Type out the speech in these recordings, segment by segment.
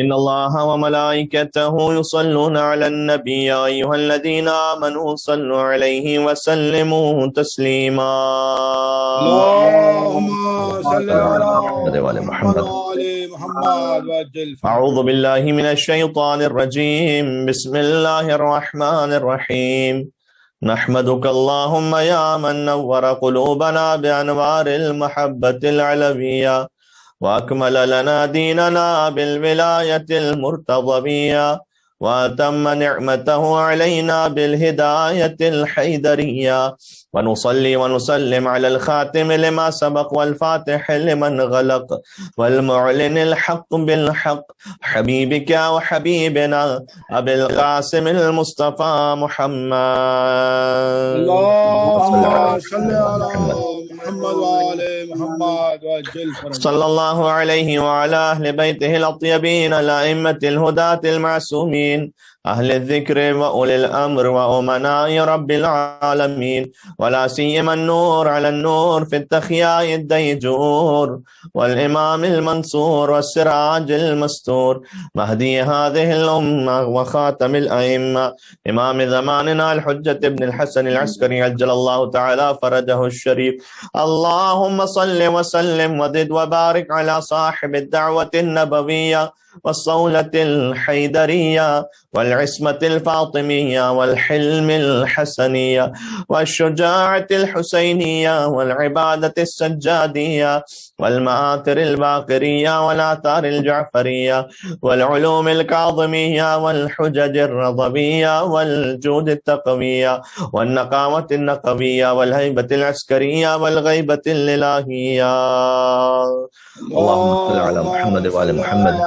إن الله وملائكته يصلون على النبي يا أيها الذين آمنوا صلوا عليه وسلموا تسليما. اللهم صل على محمد وعلى محمد وعجل. أعوذ بالله من الشيطان الرجيم. بسم الله الرحمن الرحيم. نحمدك اللهم يا من نور قلوبنا بأنوار المحبة العلوية وأكمل لنا ديننا بالولاية المرتضوية وأتم نعمته علينا بالهداية الحيدرية، ونصلي ونسلم على الخاتم لما سبق والفاتح لمن غلق والمعلن الحق بالحق حبيبك وحبيبنا أبي القاسم المصطفى محمد. اللهم صل على محمد وعلى محمد وعجل. صلى الله عليه وعلى أهل بيته الأطيبين الأئمة الهداة المعصومين أهل الذكر وأولي الأمر وأمناء رب العالمين، ولا سيما النور على النور في التخياء الديجور والإمام المنصور والسراج المستور مهدي هذه الأمة وخاتم الأئمة إمام زماننا الحجة ابن الحسن العسكري عجل الله تعالى فرجه الشريف. اللهم صل وسلم وزد وبارك على صاحب الدعوة النبوية والصولة الحيدرية والعصمة الفاطمية والحلم الحسنية والشجاعة الحسينية والعبادة السجادية والمآثر الباقرية والآثار الجعفرية والعلوم الكاظمية والحجج الرضبية والجود التقوية والنقاوة النقوية والهيبة العسكرية والغيبة الإلهية. اللهم صل على محمد وآل محمد.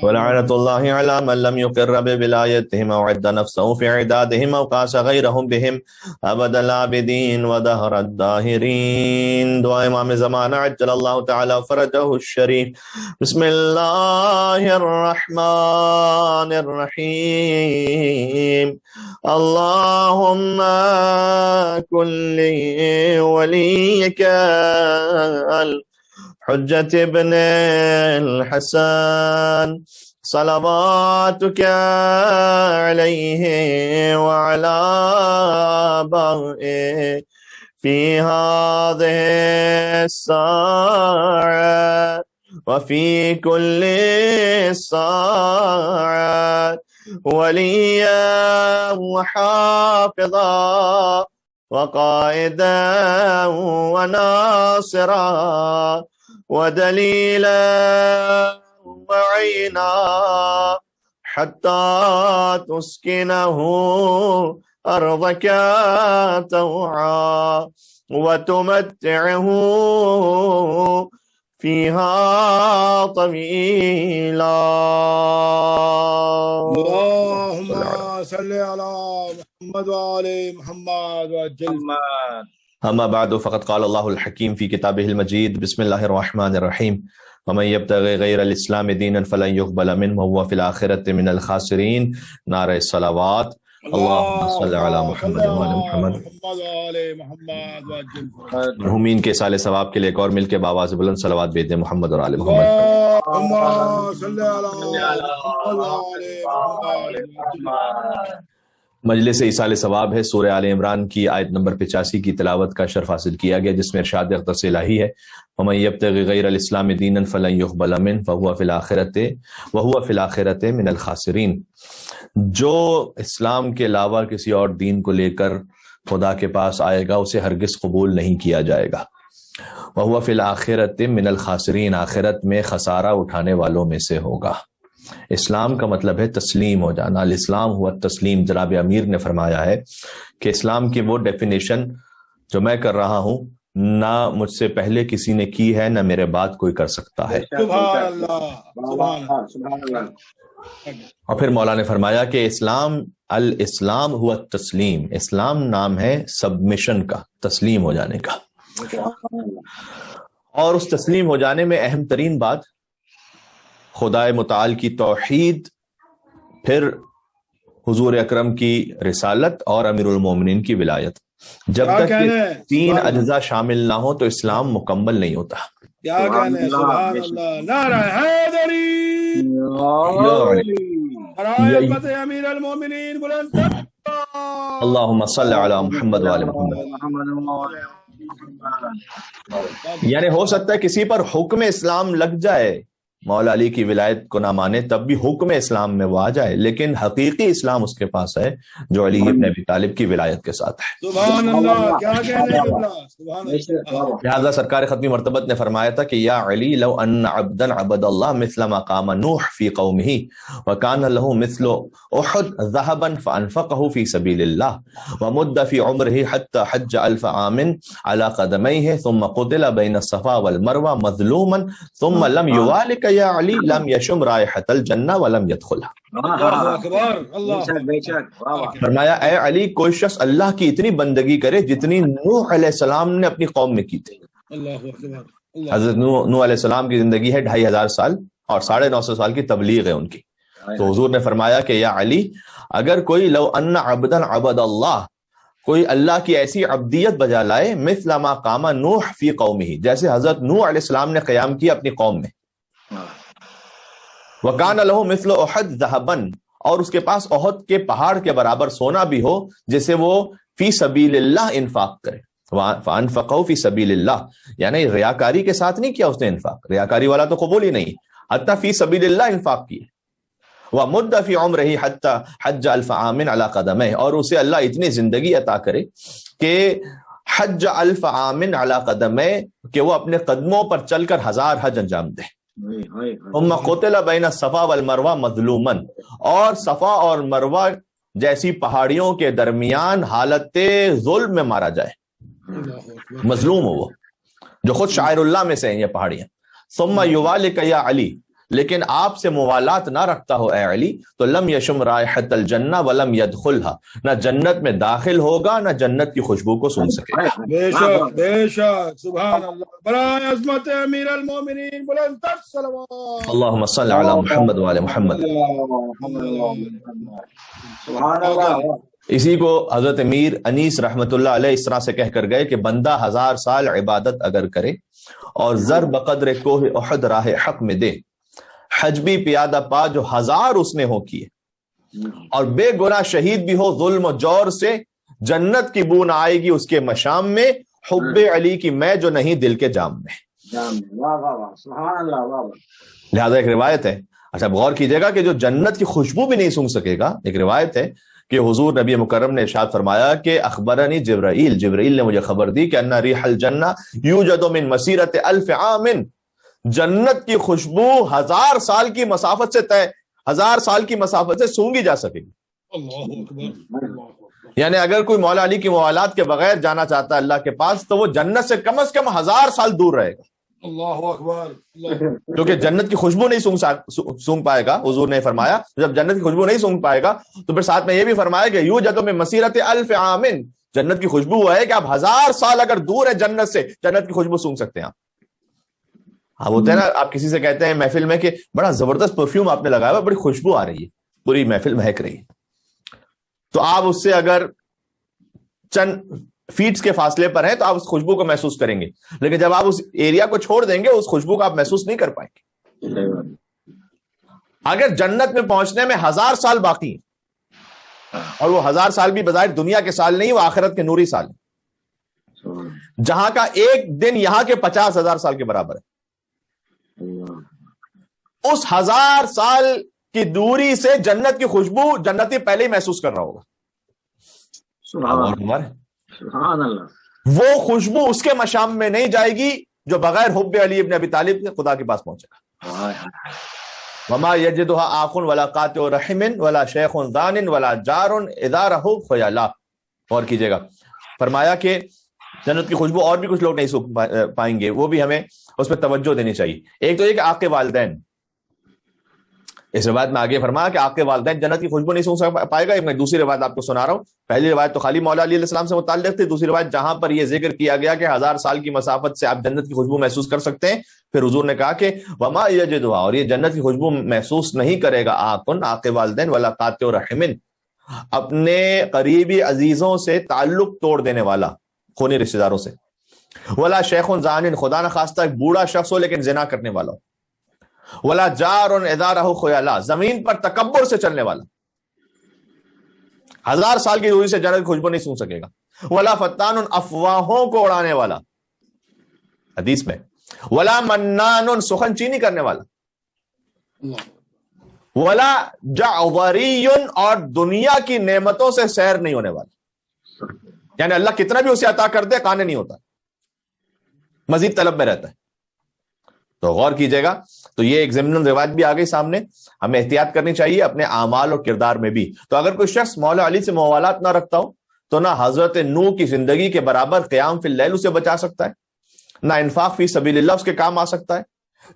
ولعنة الله على من لم يقر بولايتهم وعد نفسه في عدادهم وقاس غيرهم بهم أبد العابدين ودهر الداهرين. دعاء امام زمانہ عجل اللہ تعالی فرجہ الشریف. بسم اللہ الرحمن الرحیم. اللهم كن لوليك الحجة ابن الحسن صلواتك عليه وعلى آبائه في هذه الساعة وفي كل ساعة وليا وحافظا وقائدا وناصرا ودليلا وعينا حتى تسكنه أرضك طوعا وتمتعه فيها طويلا. اللهم صل على محمد وعلى محمد وعجل. أما بعد فقد قال الله الحكيم في كتابه المجيد. بسم الله الرحمن الرحيم. ومن يبتغي غير الإسلام دينا فلن يقبل منه وهو في الآخرة من الخاسرين. نعرہ الصلوات. اللهم صل على محمد وعلى محمد. مرحومین کے سال ثواب کے لیے ایک اور مل کے بآواز بلند صلوات بھیج دیں محمد اور آل محمد. مجلس ایصال ثواب ہے. سورہ آل عمران کی آیت نمبر 85 کی تلاوت کا شرف حاصل کیا گیا، جس میں ارشاد اقدس الہی ہے وَمَن يَبْتَغِ غَيْرَ الْإِسْلَامِ دِينًا فَلَن يُقْبَلَ مِنْهُ وَهُوَ فِي الْآخِرَةِ مِنَ الْخَاسِرِينَ. جو اسلام کے علاوہ کسی اور دین کو لے کر خدا کے پاس آئے گا اسے ہرگز قبول نہیں کیا جائے گا. وَهُوَ فِي الْآخِرَةِ مِنَ الْخَاسِرِينَ، آخرت میں خسارہ اٹھانے والوں میں سے ہوگا. اسلام کا مطلب ہے تسلیم ہو جانا. الاسلام ہوا تسلیم. جناب امیر نے فرمایا ہے کہ اسلام کی وہ ڈیفینیشن جو میں کر رہا ہوں نہ مجھ سے پہلے کسی نے کی ہے نہ میرے بعد کوئی کر سکتا ہے. اور پھر مولا نے فرمایا کہ الاسلام ہوا تسلیم. اسلام نام ہے سبمیشن کا، تسلیم ہو جانے کا. اور اس تسلیم ہو جانے میں اہم ترین بات خدا متعال کی توحید، پھر حضور اکرم کی رسالت اور امیر المومنین کی ولایت. جب تک یہ تین اجزاء شامل نہ ہو تو اسلام مکمل نہیں ہوتا. کیا کہنے، سبحان اللہ، نعرہ حیدر علی یا علی برائے عظمت امیر المومنین بلند تر اللہم صلی علی محمد وعلی محمد. یعنی ہو سکتا ہے کسی پر حکم اسلام لگ جائے، مولا علی کی ولایت کو نہ مانے، تب بھی حکم اسلام میں وہ آ جائے، لیکن حقیقی اسلام اس کے پاس ہے جو علی ابن ابی طالب کی ولایت کے ساتھ ہے. سبحان اللہ، کیا کہنے قبلہ، سبحان اللہ. لہذا سرکار ختمی مرتبت نے فرمایا تھا کہ یا علی لو ان عبدا عبد اللہ مثل ما قام نوح فی قومہ وکان له مثل احد ذهبا فانفقه فی سبیل اللہ ومد فی عمره حتى حج 1000 عام على قدمیہ ثم قتل بین الصفا والمروہ مظلوما ثم لم یوالک یا علی لم یشم رائحۃ الجنہ ولم يدخلها. اللہ اکبر، اللہ. فرمایا اے علی کوئی شخص اللہ کی اتنی بندگی کرے جتنی نوح علیہ السلام نے اپنی قوم میں کی تھی. اللہ اکبر. حضرت نوح علیہ السلام کی زندگی ہے 2500 سال اور 950 سال کی تبلیغ ہے ان کی. تو حضور نے فرمایا کہ یا علی اگر کوئی لو ان عبدا عبد اللہ، کوئی اللہ کی ایسی عبدیت بجا لائے مثل ما قام نوح فی قومہ، جیسے حضرت نوح علیہ السلام نے قیام کیا اپنی قوم میں، وکان له مثل احد ذهبا، اور اس کے پاس احد کے پہاڑ کے برابر سونا بھی ہو جسے وہ فی سبیل اللہ انفاق کرے. فانفقوا فی سبیل اللہ، یعنی ریاکاری کے ساتھ نہیں کیا اس نے انفاق، ریاکاری والا تو قبول ہی نہیں، حتی فی سبیل اللہ انفاق کیے. ومد فی عمرہ حتی حج 1000 عام علی قدمیہ، اور اسے اللہ اتنی زندگی عطا کرے کہ حج 1000 عام علی قدمیہ، کہ وہ اپنے قدموں پر چل کر 1000 حج انجام دے. ثم قتل بین الصفا والمروہ مظلوما، اور صفا اور مروہ جیسی پہاڑیوں کے درمیان حالت ظلم میں مارا جائے، مظلوم ہو وہ، جو خود شاعر اللہ میں سے ہیں یہ پہاڑیاں. ثم یوالک یا علی، لیکن آپ سے موالات نہ رکھتا ہو اے علی تو لم یشم رائحۃ الجنہ ولم يدخلها، نہ جنت میں داخل ہوگا نہ جنت کی خوشبو کو سن سکے گا. بے شک بے شک، سبحان اللہ. برائے عظمت امیر المومنین بلند تر صلوات. اللہم صلی علی محمد وعلی محمد. سبحان اللہ. اسی کو حضرت امیر انیس رحمت اللہ علیہ اس طرح سے کہہ کر گئے کہ بندہ 1000 سال عبادت اگر کرے اور زر بقدر کوہ احد راہ حق میں دے، حج بھی پیادہ پا جو 1000 اس نے ہو کیے، اور بے گناہ شہید بھی ہو ظلم و جور سے، جنت کی بو نہ آئے گی اس کے مشام میں، حب علی کی میں جو نہیں دل کے جام میں. لہذا ایک روایت ہے، اچھا غور کیجئے گا کہ جو جنت کی خوشبو بھی نہیں سونگھ سکے گا، ایک روایت ہے کہ حضور نبی مکرم نے ارشاد فرمایا کہ اخبرنی جبرائیل نے مجھے خبر دی کہ ان ریح الجنہ یوجد من مسیرت 1000 عام، جنت کی خوشبو 1000 سال کی مسافت سے 1000 سال کی مسافت سے سونگی جا سکے گی. اللہ اکبر. یعنی اگر کوئی مولا علی کی موالات کے بغیر جانا چاہتا ہے اللہ کے پاس تو وہ جنت سے کم از کم 1000 سال دور رہے گا. اللہ اکبر. کیونکہ جنت کی خوشبو نہیں سونگ پائے گا. حضور نے فرمایا جب جنت کی خوشبو نہیں سونگ پائے گا تو پھر ساتھ میں یہ بھی فرمایا کہ یوجد من مسیرت 1000 عام، جنت کی خوشبو ہے کہ آپ 1000 سال اگر دور ہے جنت سے، جنت کی خوشبو سونگ سکتے ہیں آپ. آپ ہوتے ہیں نا، آپ کسی سے کہتے ہیں محفل میں کہ بڑا زبردست پرفیوم آپ نے لگایا ہوا، بڑی خوشبو آ رہی ہے، پوری محفل مہک رہی ہے، تو آپ اس سے اگر چند فیٹس کے فاصلے پر ہیں تو آپ اس خوشبو کو محسوس کریں گے، لیکن جب آپ اس ایریا کو چھوڑ دیں گے اس خوشبو کو آپ محسوس نہیں کر پائیں گے. اگر جنت میں پہنچنے میں 1000 سال باقی ہیں، اور وہ 1000 سال بھی بظاہر دنیا کے سال نہیں، وہ آخرت کے نوری سال ہیں، جہاں کا ایک دن یہاں کے 50,000 سال کے برابر ہے. اس 1000 سال کی دوری سے جنت کی خوشبو جنتی پہلے ہی محسوس کر رہا ہوگا. سبحان اللہ. وہ خوشبو اس کے مشام میں نہیں جائے گی جو بغیر حب علی ابن ابی طالب کے خدا کے پاس پہنچے گا. وما یجدها آخ ولا قاطع رحم ولا شیخ زان ولا جار اذا رہو خیالا. اور کیجئے گا، فرمایا کہ جنت کی خوشبو اور بھی کچھ لوگ نہیں سوکھ پائیں گے، وہ بھی ہمیں اس پہ توجہ دینی چاہیے. ایک تو یہ کہ آپ کے والدین، اس روایت میں آگے فرمایا کہ آپ کے والدین جنت کی خوشبو نہیں سونگ پائے گا. میں دوسری روایت آپ کو سنا رہا ہوں. پہلی روایت تو خالی مولا علی علیہ السلام سے متعلق تھی، دوسری روایت جہاں پر یہ ذکر کیا گیا کہ 1000 سال کی مسافت سے آپ جنت کی خوشبو محسوس کر سکتے ہیں، پھر حضور نے کہا کہ وما یجدها، اور یہ جنت کی خوشبو محسوس نہیں کرے گا آپ کے والدین ولا قاطع رحم، اپنے قریبی عزیزوں سے تعلق توڑ دینے والا، خونی رشتہ داروں سے، ولا شیخ زان، خدا نہ خواستہ ایک بوڑھا شخص ہو لیکن زنا کرنے والا ہو، ولا جار اذا رہ خیالا، زمین پر تکبر سے چلنے والا 1000 سال کی دوری سے جنت کی خوشبو نہیں سونگ سکے گا۔ ولا فتان، افواہوں کو اڑانے والا، حدیث میں ولا منان، سخن چینی کرنے والا، ولا جعوری، اور دنیا کی نعمتوں سے سیر نہیں ہونے والا، یعنی اللہ کتنا بھی اسے عطا کر دے قانے نہیں ہوتا، مزید طلب میں رہتا ہے۔ تو غور کیجئے گا، تو یہ ایک ضمن روایت بھی آ گئی سامنے، ہمیں احتیاط کرنی چاہیے اپنے اعمال اور کردار میں بھی۔ تو اگر کوئی شخص مولا علی سے موالات نہ رکھتا ہو تو نہ حضرت نوح کی زندگی کے برابر قیام فی اللیل اسے بچا سکتا ہے، نہ انفاق فی سبیل اللہ اس کے کام آ سکتا ہے،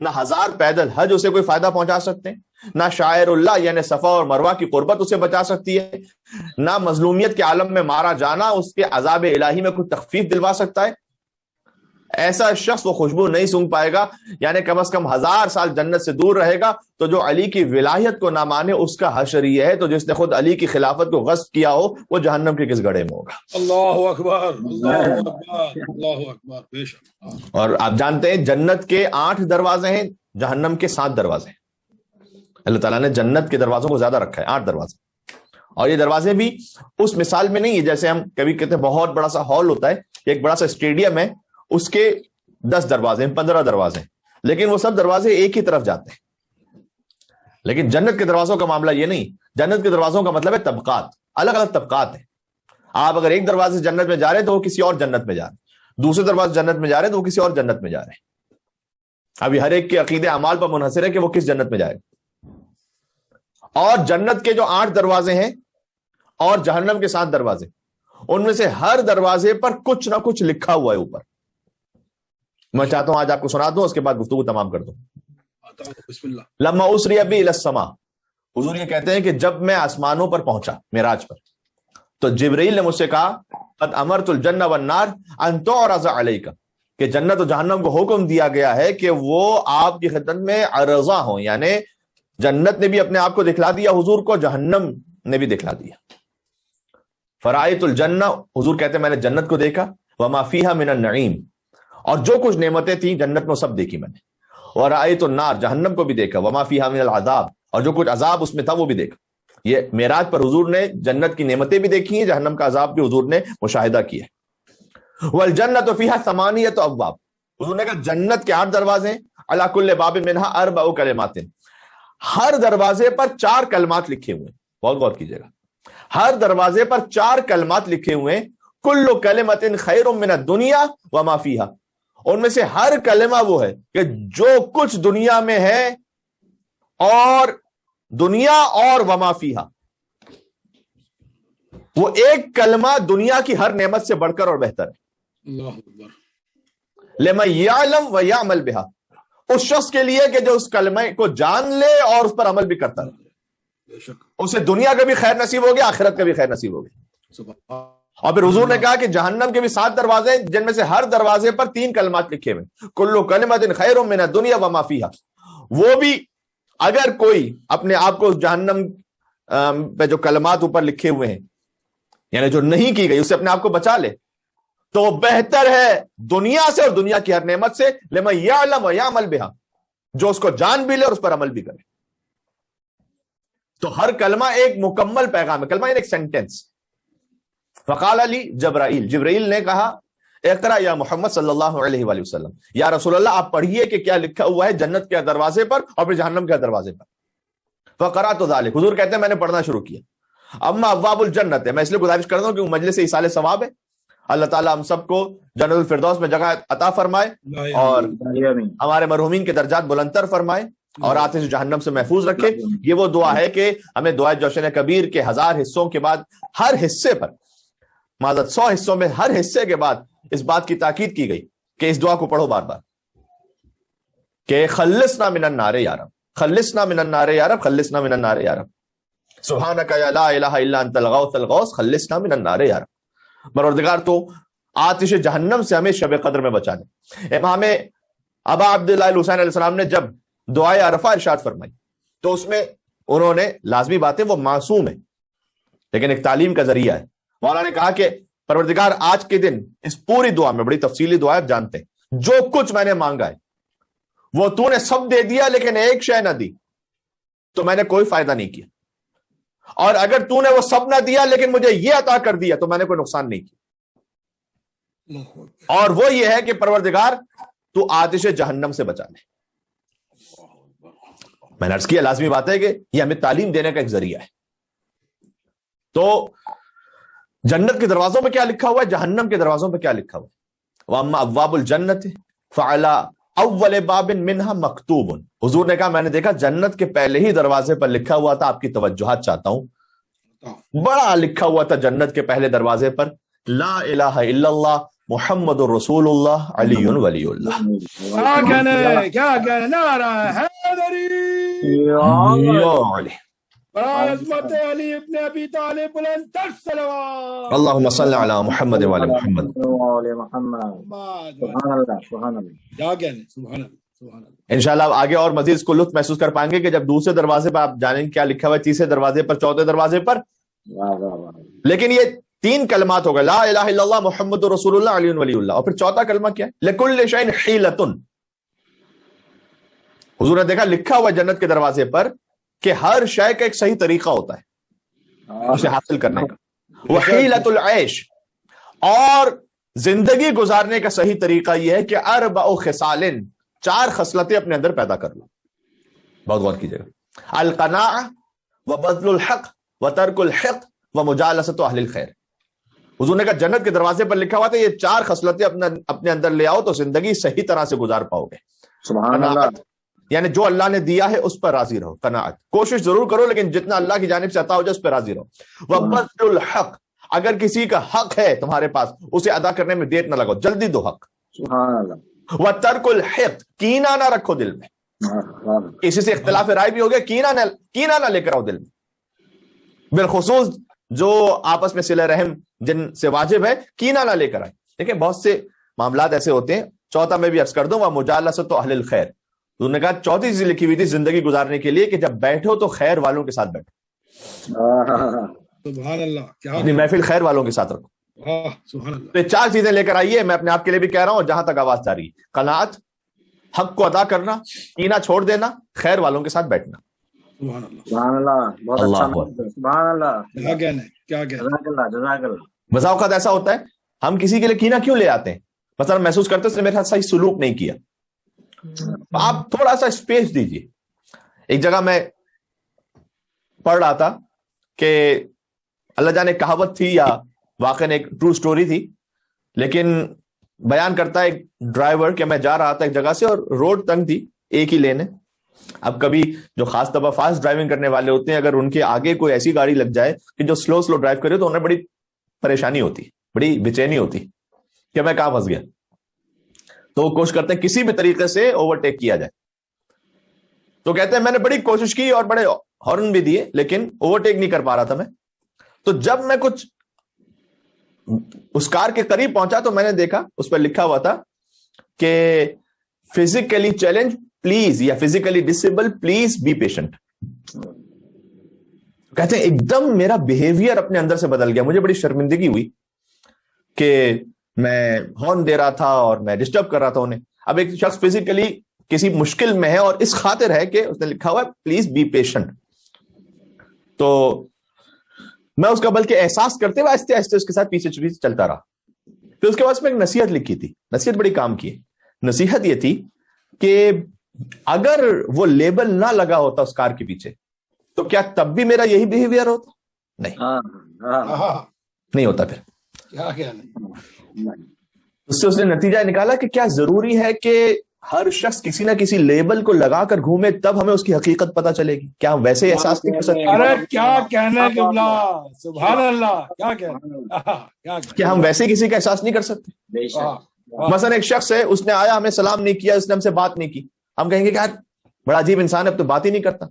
نہ 1000 پیدل حج اسے کوئی فائدہ پہنچا سکتے ہیں، نہ شاعر اللہ یعنی صفا اور مروہ کی قربت اسے بچا سکتی ہے، نہ مظلومیت کے عالم میں مارا جانا اس کے عذاب الہی میں کوئی تخفیف دلوا سکتا ہے۔ ایسا شخص وہ خوشبو نہیں سونگ پائے گا، یعنی کم از کم 1000 سال جنت سے دور رہے گا۔ تو جو علی کی ولایت کو نہ مانے اس کا حشر یہ ہے، تو جس نے خود علی کی خلافت کو غصب کیا ہو وہ جہنم کے کس گڑھے میں ہوگا۔ اللہ اکبر، اللہ اکبر، اللہ اکبر، بے شک۔ اور آپ جانتے ہیں جنت کے 8 دروازے ہیں، جہنم کے 7 دروازے ہیں۔ اللہ تعالیٰ نے جنت کے دروازوں کو زیادہ رکھا ہے، 8 دروازے، اور یہ دروازے بھی اس مثال میں نہیں ہے جیسے ہم کبھی کہتے ہیں بہت بڑا سا ہال ہوتا ہے، ایک بڑا سا اسٹیڈیم ہے، اس کے 10 دروازے ہیں، 15 دروازے ہیں، لیکن وہ سب دروازے ایک ہی طرف جاتے ہیں۔ لیکن جنت کے دروازوں کا معاملہ یہ نہیں، جنت کے دروازوں کا مطلب ہے طبقات، الگ الگ طبقات ہیں۔ آپ اگر ایک دروازے سے جنت میں جا رہے ہیں تو وہ کسی اور جنت میں جا رہے ہیں، دوسرے دروازے جنت میں جا رہے ہیں تو وہ کسی اور جنت میں جا رہے ہیں۔ ابھی ہر ایک کے عقیدے اعمال پر منحصر ہے کہ وہ کس جنت میں جائے گا۔ اور جنت کے جو 8 دروازے ہیں اور جہنم کے 7 دروازے، ان میں سے ہر دروازے پر کچھ نہ کچھ لکھا ہوا ہے اوپر۔ میں چاہتا ہوں آج آپ کو سنا دوں، اس کے بعد گفتگو تمام کر دوں۔ بسم اللہ۔ لما اسری بی الی السماء، حضور یہ کہتے ہیں کہ جب میں آسمانوں پر پہنچا معراج پر، تو جبرائیل نے مجھ سے کہا قد امرت الجنہ والنار ان تعرض علیک، کہ جنت و جہنم کو حکم دیا گیا ہے کہ وہ آپ کی خدمت میں عرضہ ہوں، یعنی جنت نے بھی اپنے آپ کو دکھلا دیا حضور کو، جہنم نے بھی دکھلا دیا۔ فرائیت الجنہ، حضور کہتے ہیں میں نے جنت کو دیکھا، وما فیہا من النعیم، اور جو کچھ نعمتیں تھیں جنت میں سب دیکھی میں نے، ورأیت النار، جہنم کو بھی دیکھا، وما فیہا من العذاب، اور جو کچھ عذاب اس میں تھا وہ بھی دیکھا۔ یہ معراج پر حضور نے جنت کی نعمتیں بھی دیکھی ہیں، جہنم کا عذاب بھی حضور نے مشاہدہ کیا ہے۔ والجنت فیہا ثمانیۃ ابواب، حضور نے کہا جنت کے 8 دروازے ہیں، علی کل باب منہا 4 کلمات، ہر دروازے پر 4 کلمات لکھے ہوئے ہیں۔ بہت غور کیجیے گا، ہر دروازے پر 4 کلمات لکھے ہوئے ہیں، کل کلمۃ خیر من الدنیا وما فیہا، ان میں سے ہر کلمہ وہ ہے کہ جو کچھ دنیا میں ہے اور دنیا اور وما فیہا، وہ ایک کلمہ دنیا کی ہر نعمت سے بڑھ کر اور بہتر ہے۔ اللہ اکبر۔ لمن یعلم و یعمل بہا، اس شخص کے لیے کہ جو اس کلمہ کو جان لے اور اس پر عمل بھی کرتا ہے، بے شک۔ اسے دنیا کا بھی خیر نصیب ہو گیا، آخرت کا بھی خیر نصیب ہو گیا۔ سبحان۔ اور پھر حضور نے کہا کہ جہنم کے بھی 7 دروازے ہیں، جن میں سے ہر دروازے پر 3 کلمات لکھے ہوئے، کل کلمۃ خیر من الدنیا وما فیہا، وہ بھی اگر کوئی اپنے آپ کو جہنم پہ جو کلمات اوپر لکھے ہوئے ہیں یعنی جو نہیں کی گئی اسے اپنے آپ کو بچا لے تو بہتر ہے دنیا سے اور دنیا کی ہر نعمت سے، لمن یعلم و یعمل بہا، جو اس کو جان بھی لے اور اس پر عمل بھی کرے۔ تو ہر کلمہ ایک مکمل پیغام ہے، کلمہ یعنی ایک سینٹنس۔ فقال علی جبرائیل، جبرائیل نے کہا اقرا یا محمد صلی اللہ علیہ وآلہ وسلم، یا رسول اللہ آپ پڑھیے کہ کیا لکھا ہوا ہے جنت کے دروازے پر اور پھر جہنم کے دروازے پر۔ فقرأت ذلک، حضور کہتے ہیں میں نے پڑھنا شروع کیا۔ اما ابواب الجنت ہے، میں اس لیے گزارش کرتا ہوں کہ مجلس ایصال ثواب ہے، اللہ تعالیٰ ہم سب کو جنت الفردوس میں جگہ عطا فرمائے اور ہمارے مرحومین کے درجات بلندتر فرمائے اور آتش جہنم سے محفوظ رکھے۔ یہ وہ دعا ہے کہ ہمیں دعائے جوشن کبیر کے 1000 حصوں کے بعد ہر حصے پر، معذرت 100 حصوں میں ہر حصے کے بعد اس بات کی تاکید کی گئی کہ اس دعا کو پڑھو بار بار کہ خلصنا من النار یا رب، خلصنا من النار یا رب، خلصنا من النار یا رب، سبحانک یا لا الہ الا انت الغوث الغوث، خلصنا من النار یا رب۔ پروردگار تو آتش جہنم سے ہمیں شب قدر میں بچا لے۔ امام ابا عبداللہ الحسین علیہ السلام نے جب دعائے عرفہ ارشاد فرمائی تو اس میں انہوں نے لازمی باتیں، وہ معصوم ہے لیکن ایک تعلیم کا ذریعہ ہے، مولانا نے کہا کہ پروردگار آج کے دن اس پوری دعا میں، بڑی تفصیلی دعا ہے جانتے ہیں، جو کچھ میں نے مانگا ہے وہ تو نے سب دے دیا لیکن ایک شے نہ دی تو میں نے کوئی فائدہ نہیں کیا، اور اگر تو نے وہ سب نہ دیا لیکن مجھے یہ عطا کر دیا تو میں نے کوئی نقصان نہیں کیا، اور وہ یہ ہے کہ پروردگار تو آتش جہنم سے بچا لے۔ میں نے عرض کیا لازمی بات ہے کہ یہ ہمیں تعلیم دینے کا ایک ذریعہ ہے۔ تو جنت کے دروازوں پہ کیا لکھا ہوا ہے، جہنم کے دروازوں پہ کیا لکھا ہوا ہے؟ وَأَمَّا أَبْوَابُ الْجَنَّةِ فَعَلَىٰ أَوَّلِ بَابٍ مِّنْهَا مَكْتُوبٌ۔ حضور نے کہا میں نے دیکھا جنت کے پہلے ہی دروازے پر لکھا ہوا تھا، آپ کی توجہات چاہتا ہوں، بڑا لکھا ہوا تھا جنت کے پہلے دروازے پر، لا الہ الا اللہ محمد الرسول اللہ علی ولی اللہ۔ کیا کہنے نعرہ حیدری، عظمت علی ابن ابی طالب، بلند تر صلوات، اللہم صلی علی محمد وعلی محمد۔ کیا کہنے، سبحان اللہ سبحان اللہ۔ انشاءاللہ آپ آگے اور مزید اس کو لطف محسوس کر پائیں گے کہ جب دوسرے دروازے پر آپ جانیں کیا لکھا ہوا ہے، تیسرے دروازے پر، چوتھے دروازے پر، لیکن یہ 3 کلمات ہو گئے، لا الہ الا اللہ محمد رسول اللہ علی ولی اللہ، اور پھر چوتھا کلمہ کیا ہے، لکل شیء حیلۃ۔ حضور نے دیکھا لکھا ہوا جنت کے دروازے پر کہ ہر شے کا ایک صحیح طریقہ ہوتا ہے اسے حاصل کرنے کا، وحیلۃ العیش، اور زندگی گزارنے کا صحیح طریقہ یہ ہے کہ 4 خصال، 4 خصلتیں اپنے اندر پیدا کر لو۔ بہت غور کیجیے گا، القناعہ وبذل الحق وترک الحقد ومجالسۃ اہل الخیر۔ حضور نے کہا جنت کے دروازے پر لکھا ہوا تھا یہ 4 خصلتیں اپنے اندر لے آؤ تو زندگی صحیح طرح سے گزار پاؤ گے۔ سبحان اللہ، یعنی جو اللہ نے دیا ہے اس پر راضی رہو، قناعت، کوشش ضرور کرو لیکن جتنا اللہ کی جانب سے عطا ہو جائے اس پہ راضی رہو۔ وبذل الحق، اگر کسی کا حق ہے تمہارے پاس اسے ادا کرنے میں دیر نہ لگاؤ، جلدی دو حق۔ سبحان اللہ، وترک الحقد، کینہ نہ رکھو دل میں، کسی سے اختلاف رائے بھی ہو گیا، کینہ نہ لے کر آؤ دل میں، بالخصوص جو آپس میں صلہ رحم جن سے واجب ہے، کینہ نہ لے کر آئے۔ دیکھیں بہت سے معاملات ایسے ہوتے ہیں۔ چوتھا میں بھی عرض کر دوں، ومجالسۃ اہل الخیر، انہوں نے کہا چوتھی چیز لکھی ہوئی تھی زندگی گزارنے کے لیے کہ جب بیٹھو تو خیر والوں کے ساتھ بیٹھو، سبحان اللہ، کیا اپنی محفل خیر والوں کے ساتھ رکھو۔ سبحان اللہ۔ تو یہ 4 چیزیں لے کر آئیے، میں اپنے آپ کے لیے بھی کہہ رہا ہوں، جہاں تک آواز جا رہی ہے، قناعت، حق کو ادا کرنا، کینہ چھوڑ دینا، خیر والوں کے ساتھ بیٹھنا۔ سبحان اللہ سبحان اللہ، بہت اللہ اچھا، سبحان اللہ، کیا کہنے، کیا کہنے۔ جزاک اللہ، جزاک اللہ۔ بسا اوقات ایسا ہوتا ہے ہم کسی کے لیے کینہ کیوں لے آتے ہیں، مثلا محسوس کرتے اس نے میرے ساتھ صحیح سلوک نہیں کیا، آپ تھوڑا سا اسپیس دیجیے۔ ایک جگہ میں پڑھ رہا تھا کہ اللہ جانے کہاوت تھی یا واقعاً ایک ٹرو سٹوری تھی، لیکن بیان کرتا ہے ایک ڈرائیور کہ میں جا رہا تھا ایک جگہ سے اور روڈ تنگ تھی، ایک ہی لین ہے۔ اب کبھی جو خاص طبع فاسٹ ڈرائیونگ کرنے والے ہوتے ہیں، اگر ان کے آگے کوئی ایسی گاڑی لگ جائے کہ جو سلو ڈرائیو کرے تو انہیں بڑی پریشانی ہوتی، بڑی بے-چینی ہوتی کہ میں کہاں پھنس گیا، تو وہ کوشش کرتے ہیں کسی بھی طریقے سے اوورٹیک کیا جائے۔ تو کہتے ہیں میں نے بڑی کوشش کی اور بڑے ہارن بھی دیے لیکن اوورٹیک نہیں کر پا رہا تھا میں۔ تو جب میں کچھ اس کار کے قریب پہنچا تو میں نے دیکھا اس پر لکھا ہوا تھا کہ فزیکلی چیلنج پلیز، یا physically disable please be patient. کہتے ہیں ایک دم میرا بیہیویئر اپنے اندر سے بدل گیا، مجھے بڑی شرمندگی ہوئی کہ میں ہارن دے رہا تھا اور میں ڈسٹرب کر رہا تھا انہیں۔ اب ایک شخص فزیکلی کسی مشکل میں ہے اور اس خاطر ہے کہ اس نے لکھا ہوا ہے پلیز بی پیشنٹ، تو میں اس کا بلکہ احساس کرتے ہوئے آہستہ آہستہ اس کے ساتھ پیچھے چلتا رہا۔ پھر اس کے بعد میں ایک نصیحت لکھی تھی، نصیحت بڑی کام کی ہے۔ نصیحت یہ تھی کہ اگر وہ لیبل نہ لگا ہوتا اس کار کے پیچھے تو کیا تب بھی میرا یہی بیہیویئر ہوتا؟ نہیں ہوتا۔ پھر کیا کہنے، اس سے اس نے نتیجہ نکالا کہ کیا ضروری ہے کہ ہر شخص کسی نہ کسی لیبل کو لگا کر گھومے تب ہمیں اس کی حقیقت پتہ چلے گی؟ کیا ہم ویسے احساس نہیں کر سکتے؟ ارے کیا کہنے قبلہ، سبحان اللہ، کیا کہنے، کیا ہم ویسے کسی کا احساس نہیں کر سکتے؟ مثلا ایک شخص ہے، اس نے آیا ہمیں سلام نہیں کیا، اس نے ہم سے بات نہیں کی، ہم کہیں گے کہ یار بڑا عجیب انسان ہے، اب تو بات ہی نہیں کرتا۔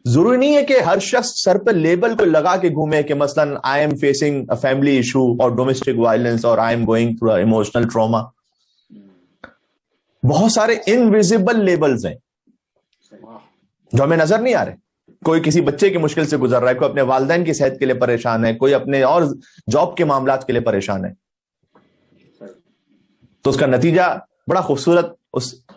ضروری نہیں ہے کہ ہر شخص سر پہ لیبل کو لگا کے گھومے کہ مثلا I am facing a family issue اور ڈومیسٹک وائلنس اور I am going through emotional trauma. بہت سارے انویزیبل لیبلز ہیں جو ہمیں نظر نہیں آ رہے۔ کوئی کسی بچے کی مشکل سے گزر رہا ہے، کوئی اپنے والدین کی صحت کے لیے پریشان ہے، کوئی اپنے اور جاب کے معاملات کے لیے پریشان ہے۔ تو اس کا نتیجہ بڑا خوبصورت اس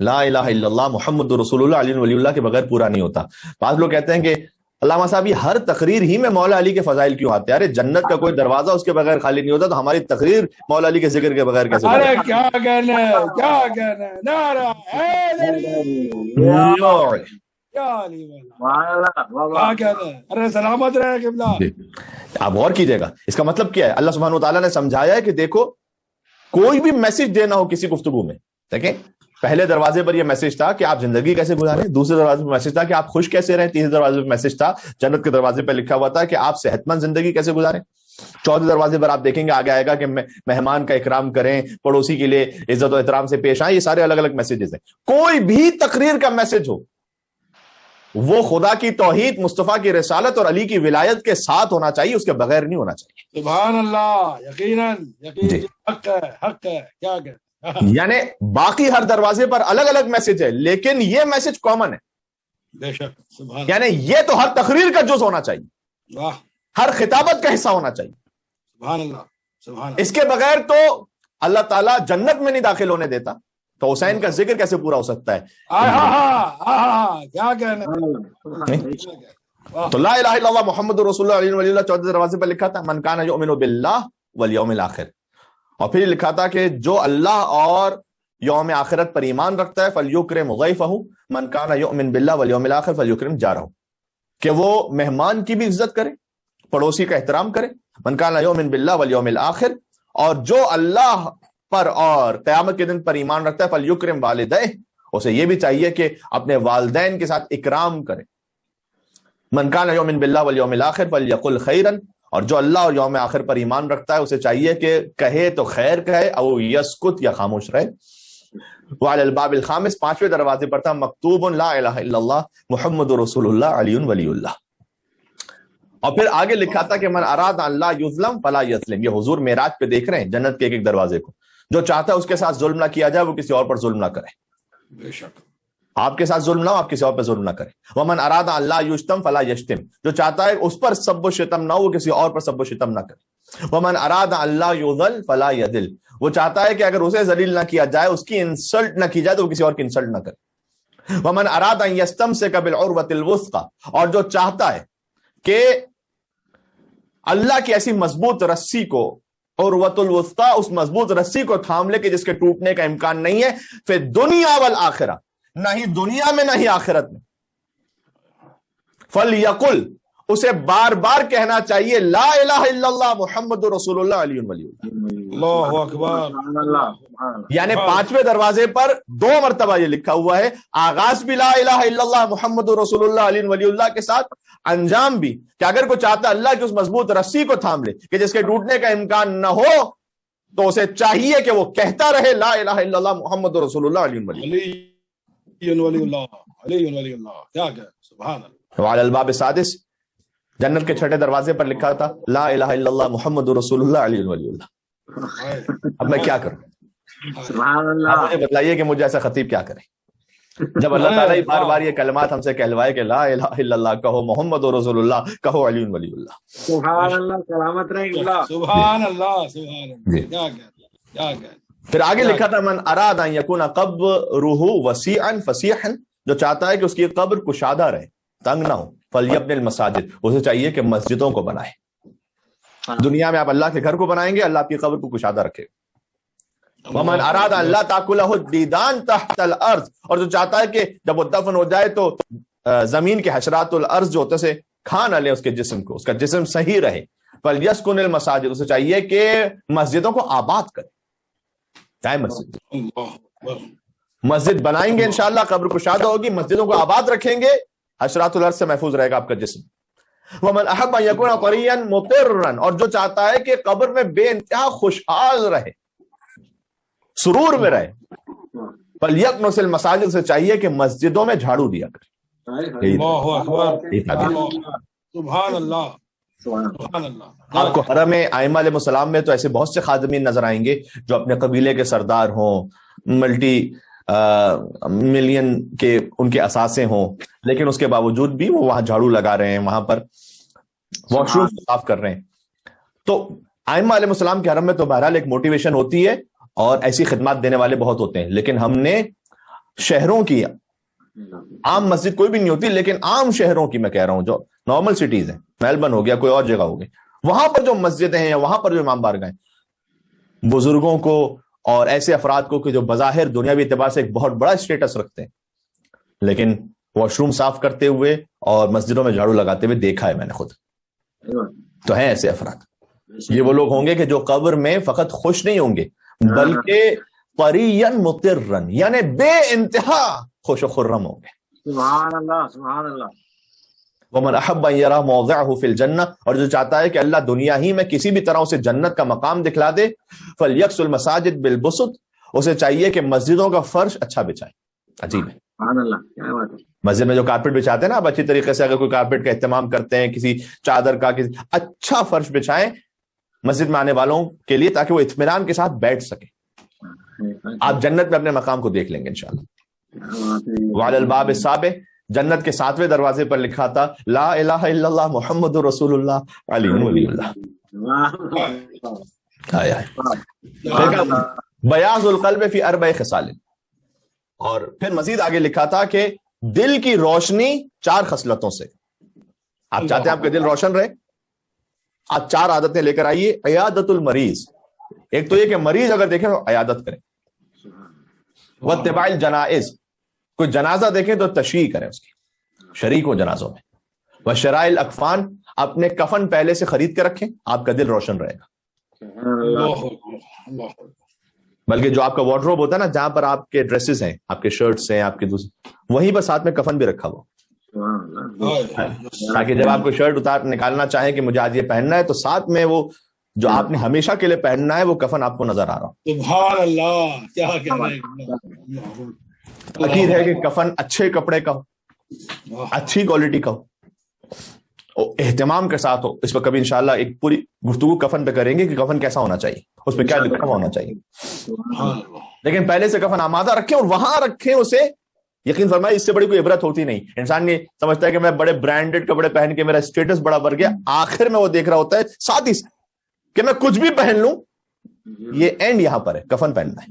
لا الہ الا اللہ محمد رسول اللہ علی ولی اللہ کے بغیر پورا نہیں ہوتا. بعض لوگ کہتے ہیں کہ علامہ صاحب یہ ہر تقریر ہی میں مولا علی کے فضائل کیوں آتے ہیں؟ ارے جنت کا کوئی دروازہ اس کے بغیر خالی نہیں ہوتا، تو ہماری تقریر مولا علی کے ذکر کے بغیر کیسے؟ ارے کیا کہنا ہے، کیا کہنا ہے، نعرہ حیدری، کیا علی والا، کیا کہنا ہے، ارے سلامت رہے قبلہ. آپ غور کیجئے گا، اس کا مطلب کیا ہے؟ اللہ سبحانہ وتعالیٰ نے سمجھایا ہے کہ دیکھو کوئی بھی میسج دینا ہو کسی گفتگو میں، دیکھیں پہلے دروازے پر یہ میسج تھا کہ آپ زندگی کیسے گزاریں، دوسرے دروازے پر میسج تھا کہ آپ خوش کیسے رہیں، تیسرے دروازے پر میسج تھا جنت کے دروازے پہ لکھا ہوا تھا کہ آپ صحت مند زندگی کیسے گزاریں. چوتھے دروازے پر آپ دیکھیں گے آگے آئے گا کہ مہمان کا اکرام کریں، پڑوسی کے لیے عزت و احترام سے پیش آئیں. یہ سارے الگ الگ میسیجز ہیں. کوئی بھی تقریر کا میسج ہو وہ خدا کی توحید، مصطفیٰ کی رسالت اور علی کی ولایت کے ساتھ ہونا چاہیے، اس کے بغیر نہیں ہونا چاہیے. سبحان اللہ، یقیناً حق ہے، حق ہے، کیا کہ یعنی باقی ہر دروازے پر الگ الگ میسج ہے لیکن یہ میسج کامن ہے. بے شک، سبحان یعنی یہ تو ہر تقریر کا جز ہونا چاہیے، اللہ، ہر خطابت کا حصہ ہونا چاہیے. سبحان اللہ، سبحان اللہ. اس کے بغیر تو اللہ تعالیٰ جنت میں نہیں داخل ہونے دیتا، تو حسین کا ذکر کیسے پورا ہو سکتا ہے؟ کیا کہنا. تو لا الہ الا اللہ محمد رسول اللہ علیہ ولی اللہ چوتھے دروازے پر لکھا تھا من کان یؤمن باللہ والیوم الاخر، اور پھر لکھا تھا کہ جو اللہ اور یوم آخرت پر ایمان رکھتا ہے فلیکرم ضیفہ من کان یؤمن باللہ والیوم الاخر فلیکرم جارہ، کہ وہ مہمان کی بھی عزت کرے، پڑوسی کا احترام کرے. من کان یؤمن باللہ والیوم الاخر، اور جو اللہ پر اور قیامت کے دن پر ایمان رکھتا ہے فلیکرم والدیہ، اسے یہ بھی چاہیے کہ اپنے والدین کے ساتھ اکرام کرے. من کان یؤمن باللہ والیوم الاخر فلیقل خیرا، اور جو اللہ اور یوم آخر پر ایمان رکھتا ہے اسے چاہیے کہ کہے تو خیر کہے او یسکت، یا خاموش رہے. وعلی الباب الخامس، پانچویں دروازے پر تھا مکتوب لا الہ الا اللہ محمد رسول اللہ علی ولی اللہ، اور پھر آگے لکھا تھا کہ من اراد ان لا یظلم فلا یظلم. یہ حضور معراج پہ دیکھ رہے ہیں جنت کے ایک ایک دروازے کو، جو چاہتا ہے اس کے ساتھ ظلم نہ کیا جائے وہ کسی اور پر ظلم نہ کرے. بے شک، آپ کے ساتھ ظلم نہ ہو، آپ کسی اور پر ظلم نہ کرے. ومن اراد ان لا یشتم فلا یشتم، جو چاہتا ہے اس پر سب و شتم نہ ہو وہ کسی اور پر سب و شتم نہ کرے. ومن اراد ان لا یذل فلا یذل، وہ چاہتا ہے کہ اگر اسے ذلیل نہ کیا جائے، اس کی انسلٹ نہ کی جائے، تو وہ کسی اور کی انسلٹ نہ کرے. ومن اراد ان یستمسک بالعروۃ الوثقی، اور جو چاہتا ہے کہ اللہ کی ایسی مضبوط رسی کو، عروۃ الوثقی، اس مضبوط رسی کو تھام لے کہ جس کے ٹوٹنے کا امکان نہیں ہے، پھر دنیا والآخرہ، نہ ہی دنیا میں نہ ہی آخرت میں. فلیقل، اسے بار بار کہنا چاہیے لا الہ الا اللہ محمد رسول اللہ علی ولی اللہ. اللہ اکبر. یعنی پانچویں دروازے پر 2 مرتبہ یہ لکھا ہوا ہے، آغاز بھی لا الہ الا اللہ محمد رسول اللہ علی ولی اللہ کے ساتھ، انجام بھی کہ اگر کوئی چاہتا اللہ کی اس مضبوط رسی کو تھام لے کہ جس کے ٹوٹنے کا امکان نہ ہو، تو اسے چاہیے کہ وہ کہتا رہے لا الہ الا اللہ محمد رسول اللہ علی ولی اللہ. علی اللہ، کیا کہ سبحان اللہ. وعلی الباب السادس، جنت کے 6 دروازے پر لکھا تھا لا الہ الا اللہ محمد رسول اللہ علی ولی اللہ. اب میں کیا کروں؟ سبحان آپ اللہ. مجھے بتلائیے کہ مجھے ایسا خطیب کیا کرے جب اللہ تعالیٰ بار بار یہ کلمات ہم سے کہلوائے کہ لا الہ الا اللہ کہو، محمد رسول اللہ کہو، علی ولی اللہ. سبحان اللہ، سلامت رہے اللہ. سبحان اللہ، سبحان اللہ. کیا کہ پھر آگے لکھا تھا من اراد ان یکون قبرہ وسیعا فسیحا، جو چاہتا ہے کہ اس کی قبر کشادہ رہے، تنگ نہ ہو، فلیبن المساجد، اسے چاہیے کہ مسجدوں کو بنائے. دنیا میں آپ اللہ کے گھر کو بنائیں گے، اللہ آپ کی قبر کو کشادہ رکھے. ومن اراد ان لا تاکلہ الدیدان تحت الارض، اور جو چاہتا ہے کہ جب وہ دفن ہو جائے تو زمین کے حشرات الارض جو ہوتے سے کھا نہ لے اس کے جسم کو، اس کا جسم صحیح رہے. فلیسکن المساجد، اسے چاہیے کہ مسجدوں کو آباد کرے. مسجد بنائیں گے انشاءاللہ، قبر کشادہ ہوگی، مسجدوں کو آباد رکھیں گے، حشرات الارض سے محفوظ رہے گا آپ کا جسم. ومن احب ان یکون طریا مطرا، اور جو چاہتا ہے کہ قبر میں بے انتہا خوشحال رہے، سرور میں رہے، فلیکنس المساجد، سے چاہیے کہ مسجدوں میں جھاڑو دیا کرے. اللہ اکبر. سبحان اللہ، سبحان اللہ. آپ کو حرم ائمہ علیہ السلام میں تو ایسے بہت سے خادمین نظر آئیں گے جو اپنے قبیلے کے سردار ہوں، ملٹی ملین کے ان کے اثاثے ہوں، لیکن اس کے باوجود بھی وہ وہاں جھاڑو لگا رہے ہیں، وہاں پر واش روم صاف کر رہے ہیں. تو ائمہ علیہ السلام کے حرم میں تو بہرحال ایک موٹیویشن ہوتی ہے اور ایسی خدمات دینے والے بہت ہوتے ہیں، لیکن ہم نے شہروں کی عام مسجد کوئی بھی نہیں ہوتی، لیکن عام شہروں کی میں کہہ رہا ہوں، جو نارمل سٹیز ہیں، میلبرن ہو گیا، کوئی اور جگہ ہو گئی، وہاں پر جو مسجدیں ہیں یا وہاں پر جو امام بارگاہیں، بزرگوں کو اور ایسے افراد کو کہ جو بظاہر دنیاوی اعتبار سے ایک بہت بڑا اسٹیٹس رکھتے ہیں، لیکن واش روم صاف کرتے ہوئے اور مسجدوں میں جھاڑو لگاتے ہوئے دیکھا ہے میں نے خود. تو ہیں ایسے افراد. یہ وہ لوگ ہوں گے کہ جو قبر میں فقط خوش نہیں ہوں گے بلکہ قریًا مطرًا، یعنی بے انتہا خوش و خرم ہوں گے. سبحان اللہ سبحان اللہ. ومن احب ان یرى موضعه فی الجنہ، اور جو چاہتا ہے کہ اللہ دنیا ہی میں کسی بھی طرح اسے جنت کا مقام دکھلا دے، فلیکس المساجد بالبسط، اسے چاہیے کہ مسجدوں کا فرش اچھا بچھائے. عجیب ہے. سبحان اللہ، کیا بات ہے. مسجد میں جو کارپیٹ بچھاتے ہیں نا، اب اچھی طریقے سے اگر کوئی کارپیٹ کا اہتمام کرتے ہیں، کسی چادر کا، کسی اچھا فرش بچھائیں مسجد میں آنے والوں کے لیے، تاکہ وہ اطمینان کے ساتھ بیٹھ سکیں. آپ جنت میں اپنے مقام کو دیکھ لیں گے انشاءاللہ. وعلی الباب السابع، جنت کے 7ویں دروازے پر لکھا تھا لا الہ الا اللہ محمد رسول اللہ علی ولی اللہ. بیاض القلب فی 4 خصال، اور پھر مزید آگے لکھا تھا کہ دل کی روشنی 4 خصلتوں سے. آپ چاہتے ہیں آپ کا دل روشن رہے، آپ 4 عادتیں لے کر آئیے. عیادت المریض، ایک تو یہ کہ مریض اگر دیکھیں تو عیادت کریں. واتباع الجنائز، کوئی جنازہ دیکھیں تو تشریح کریں، اس کی شریک ہو جنازوں میں. وشراء الاکفان، اپنے کفن پہلے سے خرید کے رکھیں، آپ کا دل روشن رہے گا. بلکہ جو آپ کا وارڈروب ہوتا ہے نا، جہاں پر آپ کے ڈریسز ہیں، آپ کے شرٹس ہیں، آپ کے دوسرے، وہیں پر ساتھ میں کفن بھی رکھا ہوا، تاکہ جب آپ کو شرٹ اتار نکالنا چاہیں کہ مجھے آج یہ پہننا ہے، تو ساتھ میں وہ جو آپ نے ہمیشہ کے لیے پہننا ہے وہ کفن آپ کو نظر آ رہا ہو. سبحان اللہ، کیا کہہ رہے ہیں. عقید ہے کہ کفن اچھے کپڑے کا ہو، اچھی کوالٹی کا ہو، اہتمام کے ساتھ ہو. اس پر کبھی انشاءاللہ ایک پوری گفتگو کفن پہ کریں گے کہ کفن کیسا ہونا چاہیے، اس پہ کیا لکھا ہونا چاہیے. لیکن پہلے سے کفن آمادہ رکھیں اور وہاں رکھیں اسے. یقین فرمائے اس سے بڑی کوئی عبرت ہوتی نہیں. انسان یہ سمجھتا ہے کہ میں بڑے برانڈڈ کپڑے پہن کے میرا اسٹیٹس بڑا بڑھ گیا، آخر میں وہ دیکھ رہا ہوتا ہے ساتھ ہی کہ میں کچھ بھی پہن لوں، یہ اینڈ یہاں پر ہے، کفن پہننا ہے.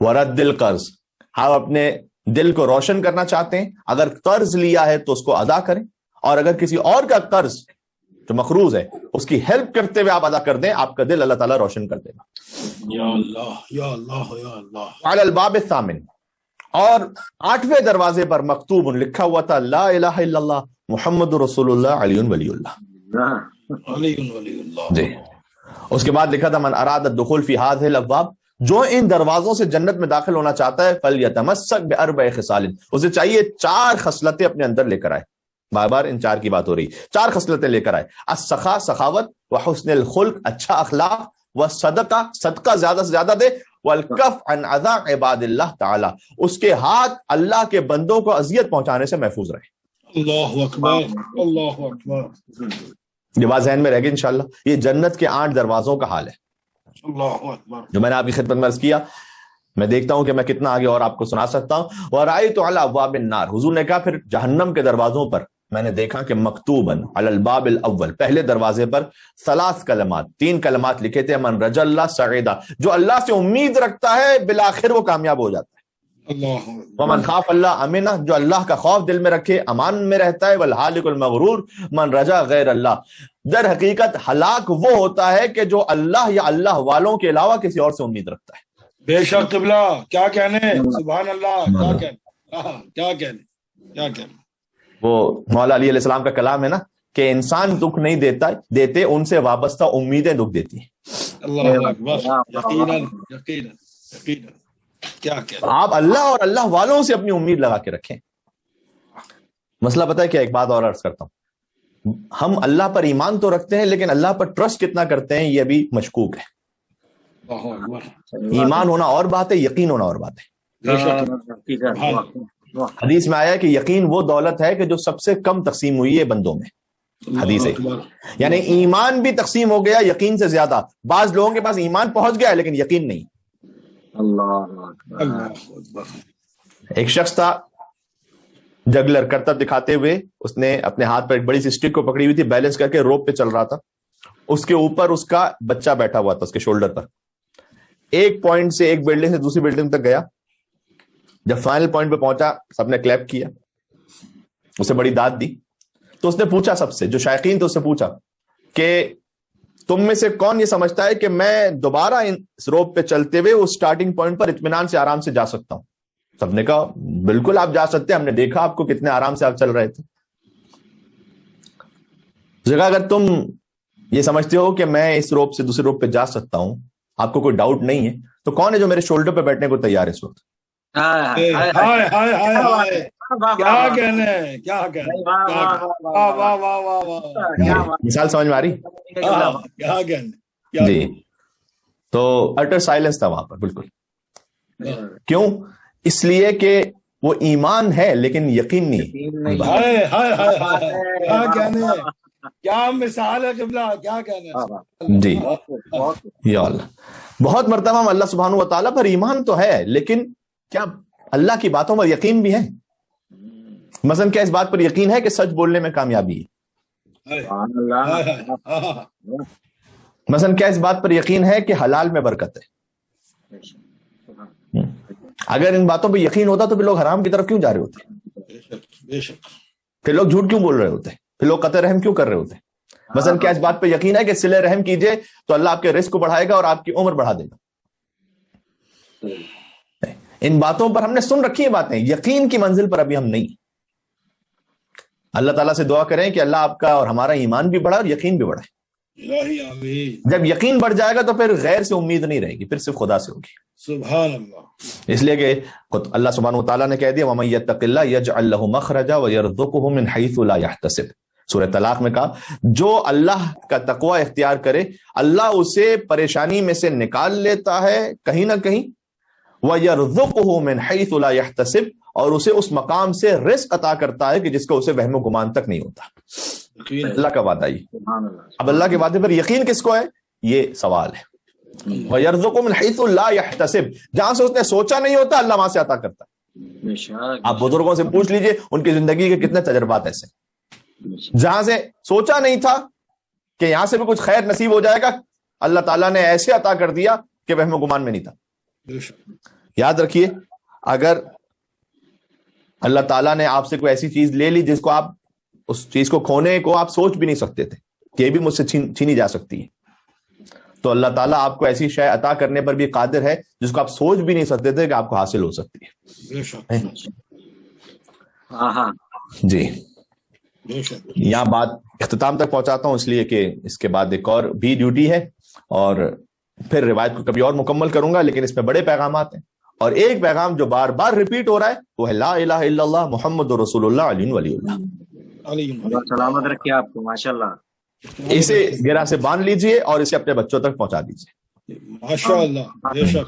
ورد القرض، آپ اپنے دل کو روشن کرنا چاہتے ہیں، اگر قرض لیا ہے تو اس کو ادا کریں، اور اگر کسی اور کا قرض جو مقروض ہے اس کی ہیلپ کرتے ہوئے آپ ادا کر دیں، آپ کا دل اللہ تعالیٰ روشن کر دے گا. یا اللہ یا اللہ یا اللہ. علی الباب الثامن، اور 8ویں دروازے پر مکتوب لکھا ہوا تھا لا الہ الا اللہ محمد رسول اللہ علی ولی اللہ. علی ولی اللہ. جی. اس کے بعد لکھا تھا من اراد الدخول فی هذه الابواب، جو ان دروازوں سے جنت میں داخل ہونا چاہتا ہے فلیتمسک باربع خصال، اسے چاہیے 4 خصلتیں اپنے اندر لے کر آئے. بار بار ان 4 کی بات ہو رہی، 4 خصلتیں لے کر آئے. السخا، سخاوت، وحسن الخلق، اچھا اخلاق، والصدقہ، صدقہ زیادہ سے زیادہ دے، والکف عن اذى عباد اللہ تعالی، اس کے ہاتھ اللہ کے بندوں کو اذیت پہنچانے سے محفوظ رہے. اللہ اکبر اللہ اکبر. یہ بات ذہن میں رہے گی انشاءاللہ. یہ جنت کے 8 دروازوں کا حال ہے اللہ اکبر، جو میں نے آپ کی خدمت میں عرض کیا. میں دیکھتا ہوں کہ میں کتنا آگے اور آپ کو سنا سکتا ہوں. وَرَأَيْتُ عَلَى أَبْوَابِ النَّارِ، حضور نے کہا پھر جہنم کے دروازوں پر میں نے دیکھا کہ مکتوباً علی الباب الاول، پہلے دروازے پر 3 کلمات، 3 کلمات لکھے تھے. من رجا اللہ سعیدا، جو اللہ سے امید رکھتا ہے بالآخر وہ کامیاب ہو جاتا ہے. اللہ. ومن خاف اللہ امنہ، جو اللہ کا خوف دل میں رکھے امان میں رہتا ہے. والحالق المغرور من رجا غیر اللہ، در حقیقت ہلاک وہ ہوتا ہے کہ جو اللہ یا اللہ والوں کے علاوہ کسی اور سے امید رکھتا ہے. بے شک قبلہ، کیا کہنے. سبحان اللہ، کیا کہنے، کیا کہنے، کیا کہنے. وہ مولا علی علیہ السلام کا کلام ہے نا کہ انسان دکھ نہیں دیتے، ان سے وابستہ امیدیں دکھ دیتی ہیں. اللہ اکبر. یقیناً یقیناً یقیناً. کیا کہنا. آپ اللہ اور اللہ والوں سے اپنی امید لگا کے رکھیں. مسئلہ پتہ ہے کیا، ایک بات اور عرض کرتا ہوں، ہم اللہ پر ایمان تو رکھتے ہیں لیکن اللہ پر ٹرسٹ کتنا کرتے ہیں یہ بھی مشکوک ہے. اللہ اکبر. ایمان ہونا اور بات ہے، یقین ہونا اور بات ہے. بے شک. حدیث میں آیا کہ یقین وہ دولت ہے کہ جو سب سے کم تقسیم ہوئی ہے بندوں میں. حدیث ہے، یعنی ایمان بھی تقسیم ہو گیا یقین سے زیادہ. بعض لوگوں کے پاس ایمان پہنچ گیا ہے لیکن یقین نہیں. ایک شخص تھا جگلر، کرتب دکھاتے ہوئے، اس نے اپنے ہاتھ پر ایک بڑی سی اسٹک کو پکڑی ہوئی تھی، بیلنس کر کے روپ پہ چل رہا تھا. اس کے اوپر اس کا بچہ بیٹھا ہوا تھا، اس کے شولڈر پر. ایک پوائنٹ سے ایک بلڈنگ سے دوسری بلڈنگ تک گیا، جب فائنل پوائنٹ پہ پہنچا سب نے کلیپ کیا, اسے بڑی داد دی, تو اس نے پوچھا سب سے, جو شائقین تھے اس سے پوچھا کہ تم میں سے کون یہ سمجھتا ہے کہ میں دوبارہ اس روپ پہ چلتے ہوئے اس سٹارٹنگ پوائنٹ پر اطمینان سے آرام سے جا سکتا ہوں؟ سب نے کہا بالکل آپ جا سکتے ہیں, ہم نے دیکھا آپ کو کتنے آرام سے آپ چل رہے تھے. جگہ اگر تم یہ سمجھتے ہو کہ میں اس روپ سے دوسرے روپ پہ جا سکتا ہوں, آپ کو کوئی ڈاؤٹ نہیں ہے, تو کون ہے جو میرے شولڈر پہ بیٹھنے کو تیار ہے اس وقت؟ کیا کہنا ہے, کیا مثال سمجھ میں آ رہی؟ جی, تو اٹر سائلنس تھا وہاں پر بالکل. کیوں؟ اس لیے کہ وہ ایمان ہے لیکن یقین نہیں. کیا مثال ہے قبلہ, کیا کہنا ہے جی. یا اللہ, بہت مرتبہ ہم اللہ سبحانہ و تعالیٰ پر ایمان تو ہے لیکن کیا اللہ کی باتوں پر یقین بھی ہے؟ مثلا کیا اس بات پر یقین ہے کہ سچ بولنے میں کامیابی ہے؟ مثلا کیا اس بات پر یقین ہے کہ حلال میں برکت ہے؟ اگر ان باتوں پہ یقین ہوتا تو پھر لوگ حرام کی طرف کیوں جا رہے ہوتے؟ پھر لوگ جھوٹ کیوں بول رہے ہوتے؟ پھر لوگ قطع رحم کیوں کر رہے ہوتے؟ مثلا کیا اس بات پہ یقین ہے کہ صلہ رحم کیجئے تو اللہ آپ کے رزق کو بڑھائے گا اور آپ کی عمر بڑھا دے گا؟ ان باتوں پر ہم نے سن رکھی ہیں باتیں, یقین کی منزل پر ابھی ہم نہیں. اللہ تعالیٰ سے دعا کریں کہ اللہ آپ کا اور ہمارا ایمان بھی بڑھا اور یقین بھی بڑھائے. جب یقین بڑھ جائے گا تو پھر غیر سے امید نہیں رہے گی, پھر صرف خدا سے ہوگی. سبحان اللہ. اس لیے کہ اللہ سبحانہ وتعالیٰ نے کہہ دیا وَمَن يَتَّقِ اللَّهَ يَجْعَل لَّهُ مَخْرَجًا وَيَرْزُقْهُ مِنْ حَيْثُ لَا يَحْتَسِبُ. سورہ طلاق میں کہا جو اللہ کا تقوی اختیار کرے اللہ اسے پریشانی میں سے نکال لیتا ہے کہیں نہ کہیں, وَيَرْزُقْهُ مِنْ حَيْثُ لَا يَحْتَسِبُ, اور اسے اس مقام سے رزق عطا کرتا ہے کہ جس کو اسے وہم و گمان تک نہیں ہوتا. اللہ کا وعدہ یہ. اب اللہ کے وعدے پر یقین کس کو ہے, یہ سوال ہے. وَيَرْزُقُهُ مِنْ حَيْثُ لَا يَحْتَسِبُ, جہاں سے اس نے سوچا نہیں ہوتا اللہ وہاں سے عطا کرتا ہے. آپ بزرگوں سے پوچھ لیجئے ان کی زندگی کے کتنے تجربات ایسے جہاں سے سوچا نہیں تھا کہ یہاں سے بھی کچھ خیر نصیب ہو جائے گا, اللہ تعالیٰ نے ایسے عطا کر دیا کہ وہم و گمان میں نہیں تھا. یاد رکھیے اگر اللہ تعالیٰ نے آپ سے کوئی ایسی چیز لے لی جس کو آپ اس چیز کو کھونے کو آپ سوچ بھی نہیں سکتے تھے کہ یہ بھی مجھ سے چھینی جا سکتی ہے, تو اللہ تعالیٰ آپ کو ایسی شے عطا کرنے پر بھی قادر ہے جس کو آپ سوچ بھی نہیں سکتے تھے کہ آپ کو حاصل ہو سکتی ہے. جی, یہاں بات اختتام تک پہنچاتا ہوں اس لیے کہ اس کے بعد ایک اور بھی ڈیوٹی ہے اور پھر روایت کو کبھی اور مکمل کروں گا, لیکن اس میں بڑے پیغامات ہیں. اور ایک پیغام جو بار بار ریپیٹ ہو رہا ہے وہ ہے لا الہ الا اللہ محمد رسول اللہ علی ولی اللہ. سلامت رکھیے آپ کو, ماشاءاللہ. اسے گرہ سے باندھ لیجئے اور اسے اپنے بچوں تک پہنچا دیجئے. ماشاءاللہ. بے شک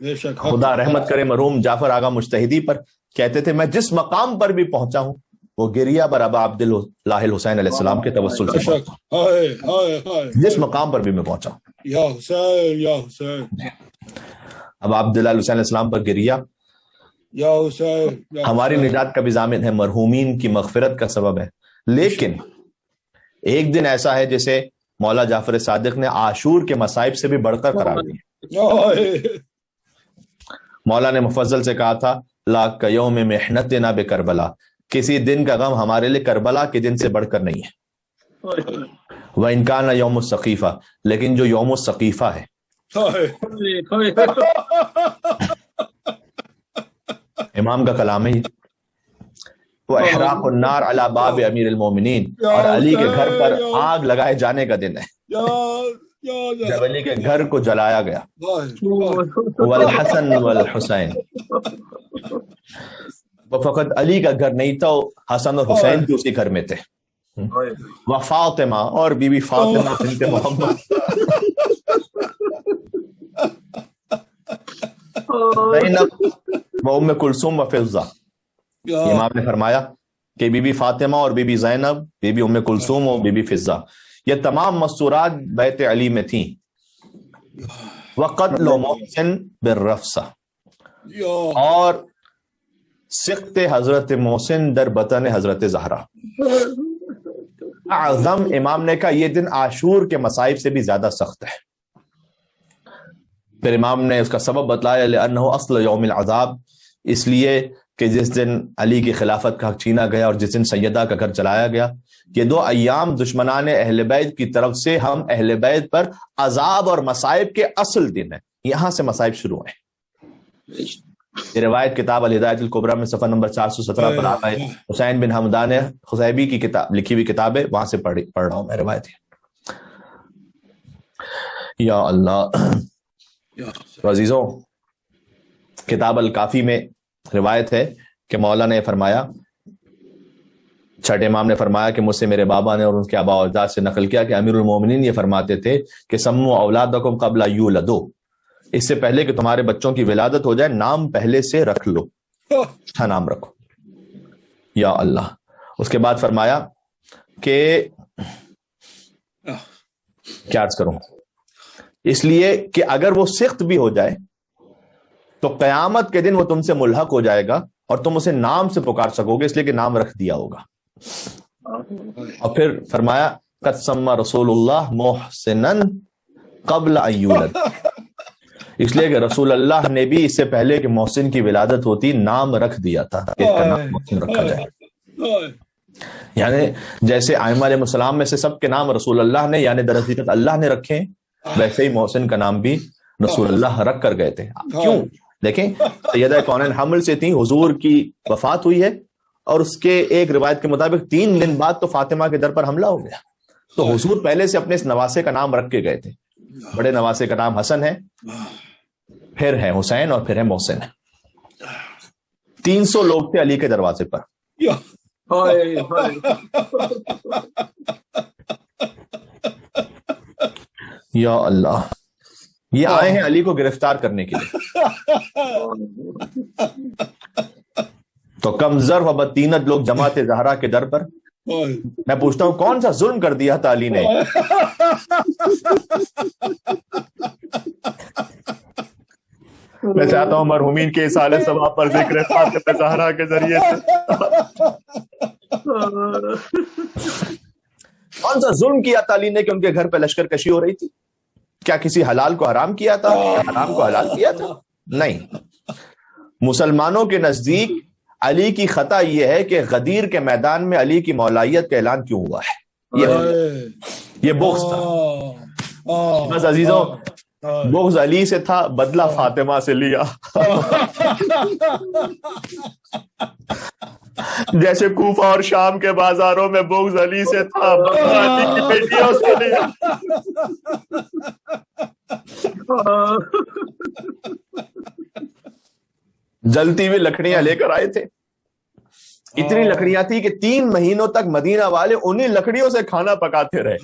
بے شک. خدا رحمت کرے مرحوم جعفر آغا مجتہدی پر, کہتے تھے میں جس مقام پر بھی پہنچا ہوں وہ گریہ بر ابا عبد اللہ حسین علیہ السلام کے توسل سے پہنچا. جس مقام پر بھی میں پہنچا ہوں یا حسین یا حسین. اب عبداللہ حسین علیہ السلام پر گریہ یا حسین ہماری نجات کا بھی ضامن ہے, مرحومین کی مغفرت کا سبب ہے. لیکن ایک دن ایسا ہے جسے مولا جعفر صادق نے عاشور کے مصائب سے بھی بڑھ کر قرار دیا. مولا نے مفضل سے کہا تھا لا کیوم محنتنا بکربلا, کسی دن کا غم ہمارے لیے کربلا کے دن سے بڑھ کر نہیں ہے. وَإِنْ كَانَ يَوْمُ السَّقِيفَةِ, لیکن جو یوم السقیفہ ہے امام کا کلام ہے, وہ احراق النار علی باب امیر المومنین, اور علی کے گھر پر آگ لگائے جانے کا دن ہے جب علی کے گھر کو جلایا گیا. والحسن والحسین, وہ فقط علی کا گھر نہیں تھا, حسن اور حسین بھی اسی گھر میں تھے. وفاطمہ اور بی بی فاطمہ بنت محمد, زینب و ام کلثوم و فضہ. امام نے فرمایا کہ بی بی فاطمہ اور بی بی زینب, بی بی ام کلثوم اور بی بی فضہ, یہ تمام مستورات بیت علی میں تھیں. وقتل محسن بالرفسہ, اور سخت حضرت محسن در بطن حضرت زہرا. اعظم, امام نے کہا یہ دن عاشور کے مصائب سے بھی زیادہ سخت ہے. پھر امام نے اس کا سبب بتلایا لأنہ اصل یوم العذاب, اس لیے کہ جس دن علی کی خلافت کا حق چھینا گیا اور جس دن سیدہ کا گھر چلایا گیا، یہ 2 ایام دشمنان اہل بیت کی طرف سے ہم اہل بیت پر عذاب اور مصائب کے اصل دن ہیں، یہاں سے مصائب شروع ہیں۔ یہ روایت کتاب الہدایۃ الکبریٰ میں صفحہ نمبر 417 پر آتا ہے، حسین بن حمدان خصیبی کی کتاب لکھی ہوئی کتاب ہے، وہاں سے پڑھ رہا ہوں میں روایت ہے۔ یا اللہ۔ تو عزیزوں، کتاب الکافی میں روایت ہے کہ مولا نے فرمایا، چھٹے امام نے فرمایا کہ مجھ سے میرے بابا نے اور ان کے آبا و اجداد سے نقل کیا کہ امیر المومنین یہ فرماتے تھے کہ سموا اولادکم قبل یولدوا، اس سے پہلے کہ تمہارے بچوں کی ولادت ہو جائے نام پہلے سے رکھ لو، اچھا نام رکھو۔ یا اللہ۔ اس کے بعد فرمایا کہ کیا عرض کروں، اس لیے کہ اگر وہ سخت بھی ہو جائے تو قیامت کے دن وہ تم سے ملحق ہو جائے گا اور تم اسے نام سے پکار سکو گے، اس لیے کہ نام رکھ دیا ہوگا۔ اور پھر فرمایا قد سمى رسول اللہ محسنا قبل ان یولد، اس لیے کہ رسول اللہ نے بھی اس سے پہلے کہ محسن کی ولادت ہوتی نام رکھ دیا تھا کہ اس کا نام محسن رکھا جائے۔ یعنی جیسے ائمہ علیہ السلام میں سے سب کے نام رسول اللہ نے یعنی در حقیقت اللہ نے رکھے، ویسے ہی محسن کا نام بھی رسول اللہ رکھ کر گئے تھے۔ کیوں؟ دیکھیں، سیدہ کونین حمل سے تھیں، حضور کی وفات ہوئی ہے اور اس کے ایک روایت کے مطابق 3 دن بعد تو فاطمہ کے در پر حملہ ہو گیا، تو حضور پہلے سے اپنے اس نواسے کا نام رکھ کے گئے تھے۔ بڑے نواسے کا نام حسن ہے، پھر ہے حسین اور پھر ہے محسن۔ 300 لوگ تھے علی کے دروازے پر۔ یا اللہ، یہ آئے ہیں علی کو گرفتار کرنے کے لیے، تو کم ظرف و بدطینت لوگ جمع تھے زہرا کے در پر۔ میں پوچھتا ہوں کون سا ظلم کر دیا تھا علی نے؟ میں چاہتا ہوں مرحومین کے اصالہ ثواب پر ذکر فاطمہ زہرا کے ذریعے سے کون سا ظلم کیا تھا علی نے کہ ان کے گھر پہ لشکر کشی ہو رہی تھی؟ کیا کسی حلال کو حرام کیا تھا؟ حرام کو حلال کیا تھا؟ نہیں۔ مسلمانوں کے نزدیک علی کی خطا یہ ہے کہ غدیر کے میدان میں علی کی مولائیت کا اعلان کیوں ہوا ہے، یہ بغض تھا۔ بس عزیزوں، بغض علی سے تھا، بدلہ فاطمہ سے لیا۔ جیسے کوفہ اور شام کے بازاروں میں بغض علی سے تھا، بدلہ علی کی بیٹیوں سے لیا۔ جلتی ہوئی لکڑیاں لے کر آئے تھے، اتنی لکڑیاں تھی کہ 3 مہینوں تک مدینہ والے انہی لکڑیوں سے کھانا پکاتے رہے۔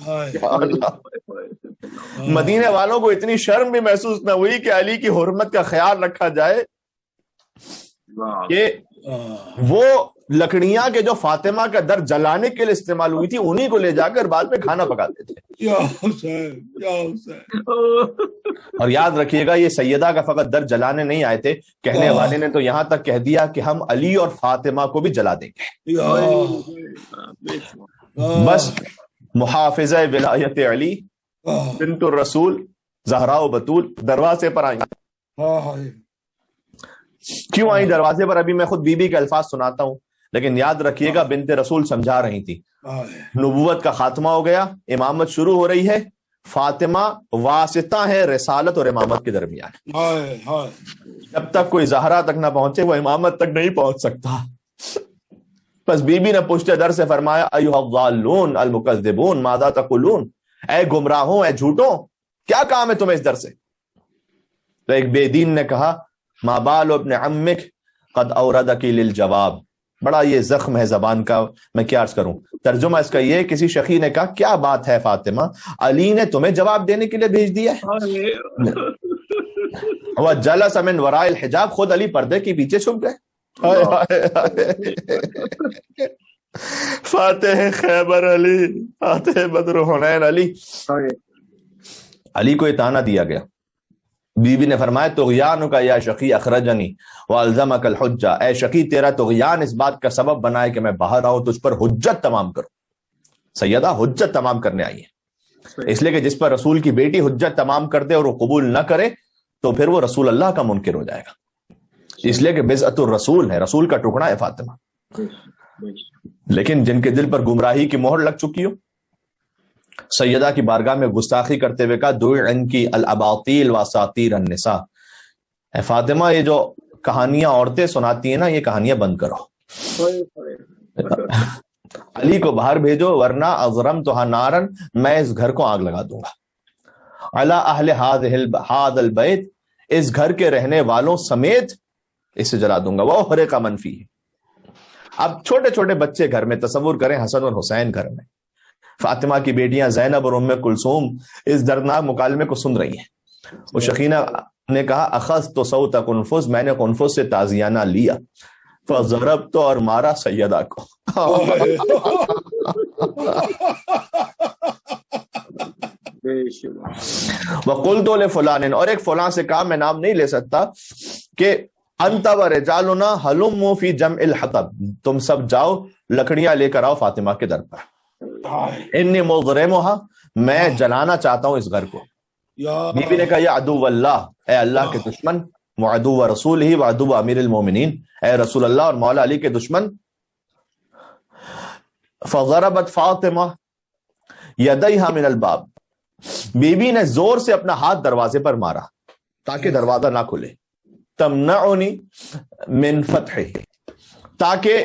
مدینہ والوں کو اتنی شرم بھی محسوس نہ ہوئی کہ علی کی حرمت کا خیال رکھا جائے کہ وہ لکڑیاں کے جو فاطمہ کا در جلانے کے لیے استعمال ہوئی تھی انہی کو لے جا کر بعد میں کھانا پکاتے تھے۔ اور یاد رکھیے گا، یہ سیدہ کا فقط در جلانے نہیں آئے تھے، کہنے والے نے تو یہاں تک کہہ دیا کہ ہم علی اور فاطمہ کو بھی جلا دیں گے۔ بس محافظہ ولایت علی بنت الرسول زہرا و بطول دروازے پر آئی۔ کیوں آئی دروازے پر؟ ابھی میں خود بی بی کے الفاظ سناتا ہوں، لیکن یاد رکھیے گا بنت رسول سمجھا رہی تھی۔ نبوت کا خاتمہ ہو گیا، امامت شروع ہو رہی ہے، فاطمہ واسطہ ہے رسالت اور امامت کے درمیان۔ جب تک کوئی زہرا تک نہ پہنچے وہ امامت تک نہیں پہنچ سکتا۔ بس بی بی نے پشت در سے فرمایا ایھا الضالون المکذبون ماذا تقولون، اے گمراہوں، اے جھوٹوں، کیا کام ہے تمہیں اس در سے؟ تو ایک بے دین نے کہا ما بال ابن عمک قد اوردکی للجواب، بڑا یہ زخم ہے زبان کا، میں کیا عرض کروں۔ ترجمہ اس کا یہ، کسی شخی نے کہا کیا بات ہے فاطمہ، علی نے تمہیں جواب دینے کے لیے بھیج دیا ہے؟ وہ جلس من وراء الحجاب، خود علی پردے کے پیچھے چھپ گئے۔ فاتح خیبر علی، فاتح بدر حنین علی۔ علی کو یہ طعنہ دیا گیا۔ بی بی نے فرمایا طغیان کا یا شقی اخرجنی والزمک الحجہ، اے شقی تیرا طغیان اس بات کا سبب بنا ہے کہ میں باہر آؤں تجھ پر حجت تمام کروں۔ سیدہ حجت تمام کرنے آئی ہے، اس لیے کہ جس پر رسول کی بیٹی حجت تمام کر دے اور وہ قبول نہ کرے تو پھر وہ رسول اللہ کا منکر ہو جائے گا۔ اس لیے کہ بضعت الرسول ہے، رسول کا ٹکڑا ہے فاطمہ. لیکن جن کے دل پر گمراہی کی مہر لگ چکی ہو، سیدہ کی بارگاہ میں گستاخی کرتے ہوئے کہا دعن کی الاباطیل واساطیر النساء، اے فاطمہ یہ جو کہانیاں عورتیں سناتی ہیں نا، یہ کہانیاں بند کرو. علی کو باہر بھیجو ورنہ اضرمتها نارا، میں اس گھر کو آگ لگا دوں گا. علی اہل هذا البیت، اس گھر کے رہنے والوں سمیت اسے جلا دوں گا. وہ حرق من فیہ. اب چھوٹے چھوٹے بچے گھر میں، تصور کریں حسن اور حسین گھر میں، فاطمہ کی بیٹیاں زینب اور ام کلثوم اس دردناک مکالمے کو سن رہی ہیں. وہ شقینہ نے کہا اخذت صوت قنفذ، میں نے قنفذ سے تازیانہ لیا، فضربت، اور مارا سیدہ کو. وقلت لفلان، اور ایک فلاں سے کہا، میں نام نہیں لے سکتا، کہ انت ورجالنا ہلموا فی جمع الحطب، تم سب جاؤ لکڑیاں لے کر آؤ فاطمہ کے در پر. انی مضرمھا، میں جلانا چاہتا ہوں اس گھر کو. بی بی نے کہا یا عدو اللہ، اے اللہ کے دشمن، وعدو رسول ہی وعدو امیر المومنین، اے رسول اللہ اور مولا علی کے دشمن. فضربت فاطمہ یدیہا من الباب، بی بی نے زور سے اپنا ہاتھ دروازے پر مارا تاکہ دروازہ نہ کھلے. تمنعنی من فتحہ، تاکہ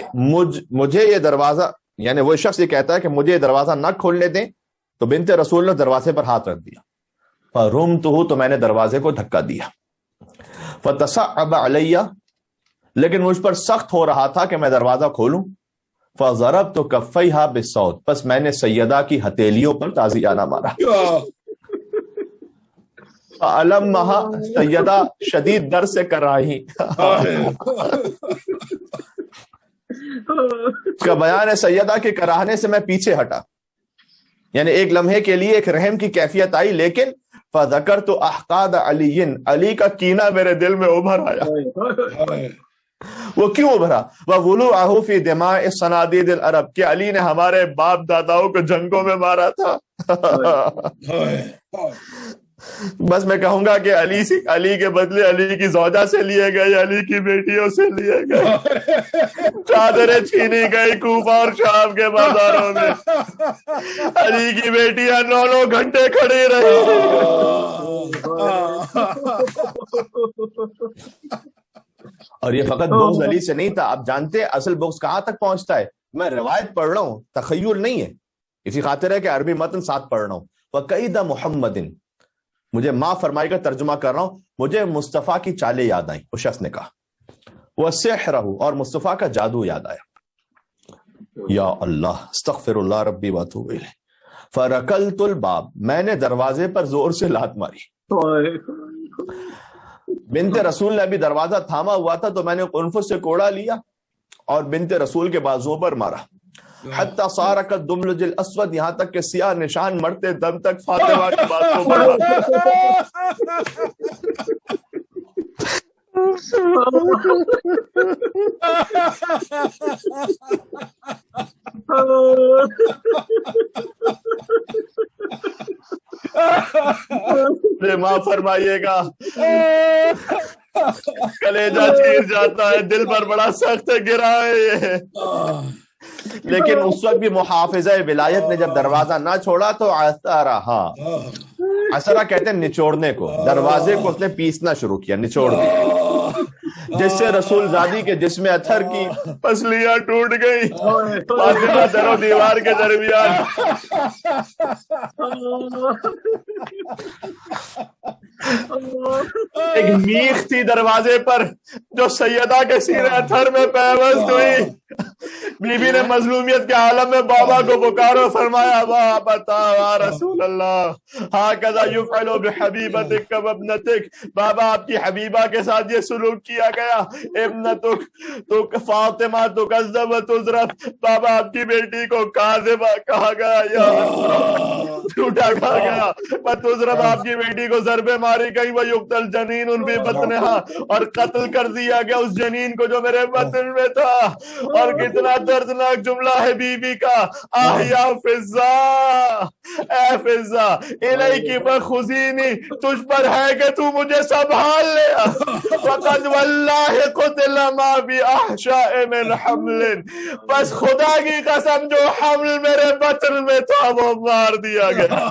مجھے یہ دروازہ، یعنی وہ شخص یہ کہتا ہے کہ مجھے یہ دروازہ نہ کھولنے دیں. تو بنت رسول نے دروازے پر ہاتھ رکھ دیا. فرمتہ، تو میں نے دروازے کو دھکا دیا. فتصعب علی، لیکن مجھ پر سخت ہو رہا تھا کہ میں دروازہ کھولوں. فضربت کفیہا بالصوت، پس میں نے سیدہ کی ہتھیلیوں پر تازیانہ مارا. فعلمہا، سیدہ شدید درد سے کر رہی. اس کا بیان ہے سیدہ کے کراہنے سے میں پیچھے ہٹا، یعنی ایک لمحے کے لیے ایک رحم کی کیفیت آئی، لیکن فذکرت احقاد علی، علی کا کینہ میرے دل میں ابھر آیا. وہ کیوں ابھرا؟ وَغُلُوعَهُ فِي دِمَاءِ صَنَادِيدِ الْعَرَبِ، کہ علی نے ہمارے باپ داداؤں کو جنگوں میں مارا تھا. بس میں کہوں گا کہ علی کے بدلے علی کی زوجہ سے لیے گئے، علی کی بیٹیوں سے لیے گئے، چادریں چھینی گئی کوفہ اور شام کے بازاروں میں. علی کی بیٹیاں 9 گھنٹے کھڑی رہی. اور یہ فقط بغض علی سے نہیں تھا. آپ جانتے ہیں اصل بغض کہاں تک پہنچتا ہے؟ میں روایت پڑھ رہا ہوں، تخیل نہیں ہے، اسی خاطر ہے کہ عربی متن ساتھ پڑھ رہا ہوں. وَقَيْدَ مُحَمَّدٍ، مجھے ماں فرمائی کا ترجمہ کر رہا ہوں، مجھے مصطفیٰ کی چالیں یاد آئیں. اس شخص نے کہا وَسِحْرَهُ، اور مصطفیٰ کا جادو یاد آیا. یا اللہ، استغفر اللہ ربی واتوب الیہ. فَرَكَلْتُ الْبَابَ، میں نے دروازے پر زور سے لات ماری. بنت رسول نے ابھی دروازہ تھاما ہوا تھا تو میں نے قنفذ سے کوڑا لیا اور بنت رسول کے بازوؤں پر مارا. حتی صار کالدملج الاسود، یہاں تک کہ سیاہ نشان مرتے دم تک فاطمہ کے بازوؤں پر ماں فرمائیے گا کلیجہ چیر جاتا ہے، دل پر بڑا سخت گرا ہے یہ. لیکن اس وقت بھی محافظہ ولایت نے جب دروازہ نہ چھوڑا تو عصرہ کہتے ہیں نچوڑنے کو، دروازے کو اس نے پیسنا شروع کیا، نچوڑ دیا، جس سے رسول زادی کے جسم اطہر کی پسلیاں ٹوٹ گئی. فاطمہ در و دیوار کے درمیان ایک میخ تھی دروازے پر جو سیدہ کے سینے اطہر میں پیوست ہوئی. بی بی نے مظلومیت کے عالم میں بابا کو پکارو، فرمایا بابا رسول اللہ ہاکذا یفعل بحبیبتک وابنتک، بابا آپ کی حبیبہ کے ساتھ یہ سلوک کیا گیا. ابنتک تو فاطمہ تکذب و تضرب، بابا آپ کی بیٹی کو کاذبہ کہا گیا، یا جھوٹا کہا گیا. وتضرب، آپ کی بیٹی کو ضربیں ماری گئی. ویقتل جنین فی بطنہا، اور قتل کر دیا گیا اس جنین کو جو میرے بطن میں تھا. اور کتنا دردناک جملہ ہے بی بی کا، آہیا فضا، اے فضا الیکی بخزینی، تجھ پر ہے کہ تو مجھے سنبھال لے، وقد واللہ قتل ما بی احشاء من حمل، بس خدا کی قسم جو حمل میرے بطن میں تھا وہ مار دیا گیا۔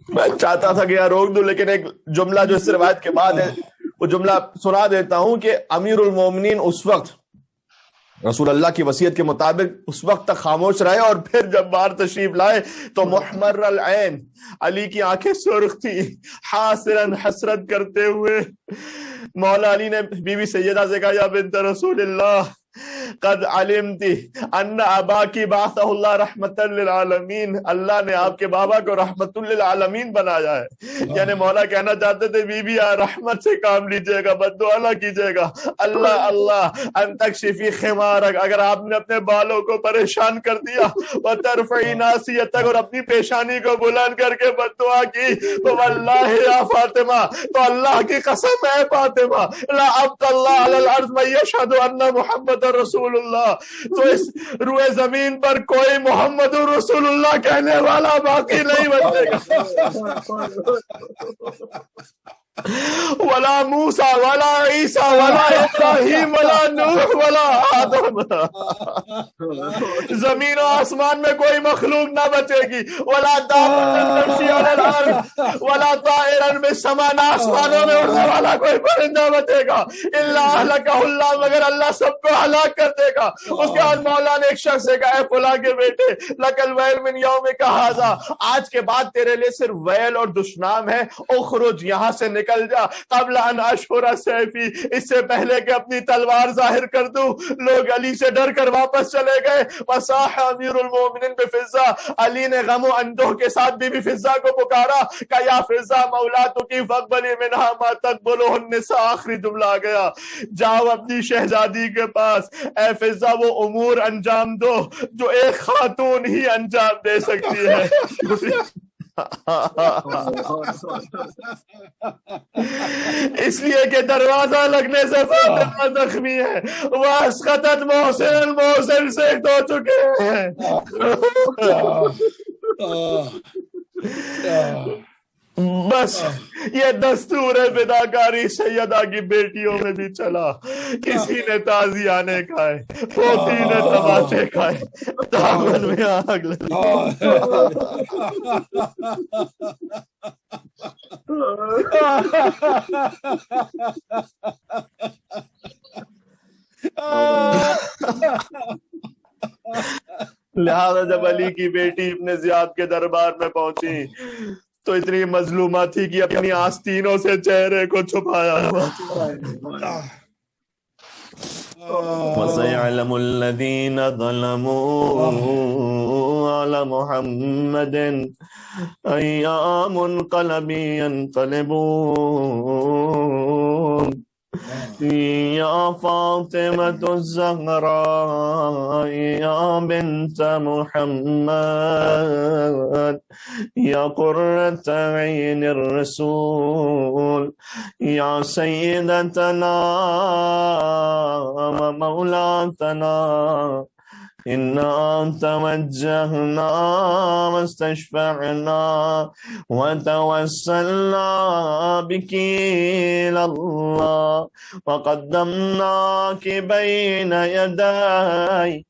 میں چاہتا تھا کہ یہاں روک دوں، لیکن ایک جملہ جو اس روایت کے بعد ہے وہ جملہ سنا دیتا ہوں کہ امیر المومنین اس وقت رسول اللہ کی وصیت کے مطابق اس وقت تک خاموش رہے، اور پھر جب باہر تشریف لائے تو محمر العین، علی کی آنکھیں سرخ تھی، حاسرن حسرت کرتے ہوئے مولا علی نے بی بی سیدہ سے کہا، یا بنت رسول اللہ قد علمتی ان اباکی بعثہ اللہ رحمت للعالمین، اللہ نے آپ کے بابا کو رحمت للعالمین بنایا ہے۔ یعنی مولا کہنا چاہتے تھے بی بی رحمت سے کام لیجئے گا، بد دعا نہ کیجئے گا۔ اللہ اللہ ان تکشفی خمارک، اگر آپ نے اپنے بالوں کو پریشان کر دیا، وترفعی ناسیتک، اور اپنی پیشانی کو بلند کر کے بد دعا کی، تو واللہ یا فاطمہ، تو اللہ کی قسم ہے فاطمہ، لا ابقى اللہ علی الارض من یشہد ان محمد رسول اللہ، تو اس روئے زمین پر کوئی محمد رسول اللہ کہنے والا باقی نہیں بچے گا۔ ولا موسیٰ ولا عیسیٰ ولا ابراہیم ولا نوح ولا آدم، زمین و آسمان میں کوئی مخلوق نہ بچے گی، ولا دابۃ تمشی علی الارض ولا طائرا بالسماء، نہ آسمانوں میں اڑنے والا کوئی پرندہ بچے گا، الا اہلکہ اللہ، مگر اللہ سب کو ہلاک کر دے گا۔ اس کے بعد مولا نے ایک شخص سے کہا، اے فلاں کے بیٹے، لک الویل من یومک ھذا، آج کے بعد تیرے لیے صرف ویل اور دشنام ہے، اخرج، یہاں سے نکل جا، قبل ان اشہر سیفی، اس سے پہلے کہ اپنی تلوار ظاہر کر دوں۔ لوگ علی سے ڈر کر واپس چلے گئے۔ وصاح امیر المومنین بفضہ، علی نے غم و اندوہ کے ساتھ بی بی فضہ کو پکارا کہ یا فضہ مولاتک فاقبلی منہا ما تقبلہ النساء، آخری جملہ آ گیا، جاؤ اپنی شہزادی کے پاس، اے فضہ وہ امور انجام دو جو ایک خاتون ہی انجام دے سکتی ہے۔ اس لیے کہ دروازہ لگنے سے فاطمہ زخمی ہے، واسقطت محسن، محسن سے دھو چکے ہیں۔ بس یہ دستور فداکاری سیدہ کی بیٹیوں میں بھی چلا، کسی نے تازیانے کھائے، پوتی نے تماچے کھائے، دامن میں آگ لگی۔ لہذا جب علی کی بیٹی ابن زیاد کے دربار میں پہنچی تو اتنی مظلومہ تھی کہ اپنی آستینوں سے چہرے کو چھپایا ہوا۔ وَسَيَعْلَمُ الَّذِينَ ظَلَمُوا عَلَى مُحَمَّدٍ أَيَّ مُنْقَلَبٍ يَنْقَلِبُونَ یا فاطمة الزہراء یا بنت محمد یا قرۃ عین الرسول یا سیدتنا و مولاتنا إنا توجهنا واستشفعنا وتوسلنا بك إلى الله وقدمناك بين يدي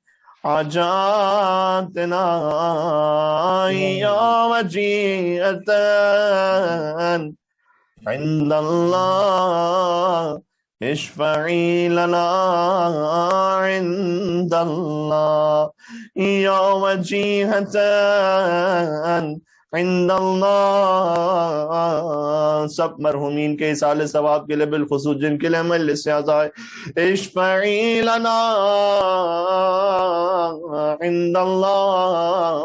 حاجاتنا يا وجيهة عند الله اشفعی لنا عند اللہ یا وجیہۃ عند اللہ۔ سب مرحومین کے اصال ثواب کے لیے، بالخصوص جن کے لیے عمل سے آزائے، اشفعی لنا عند اللہ۔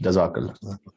جزاک اللہ۔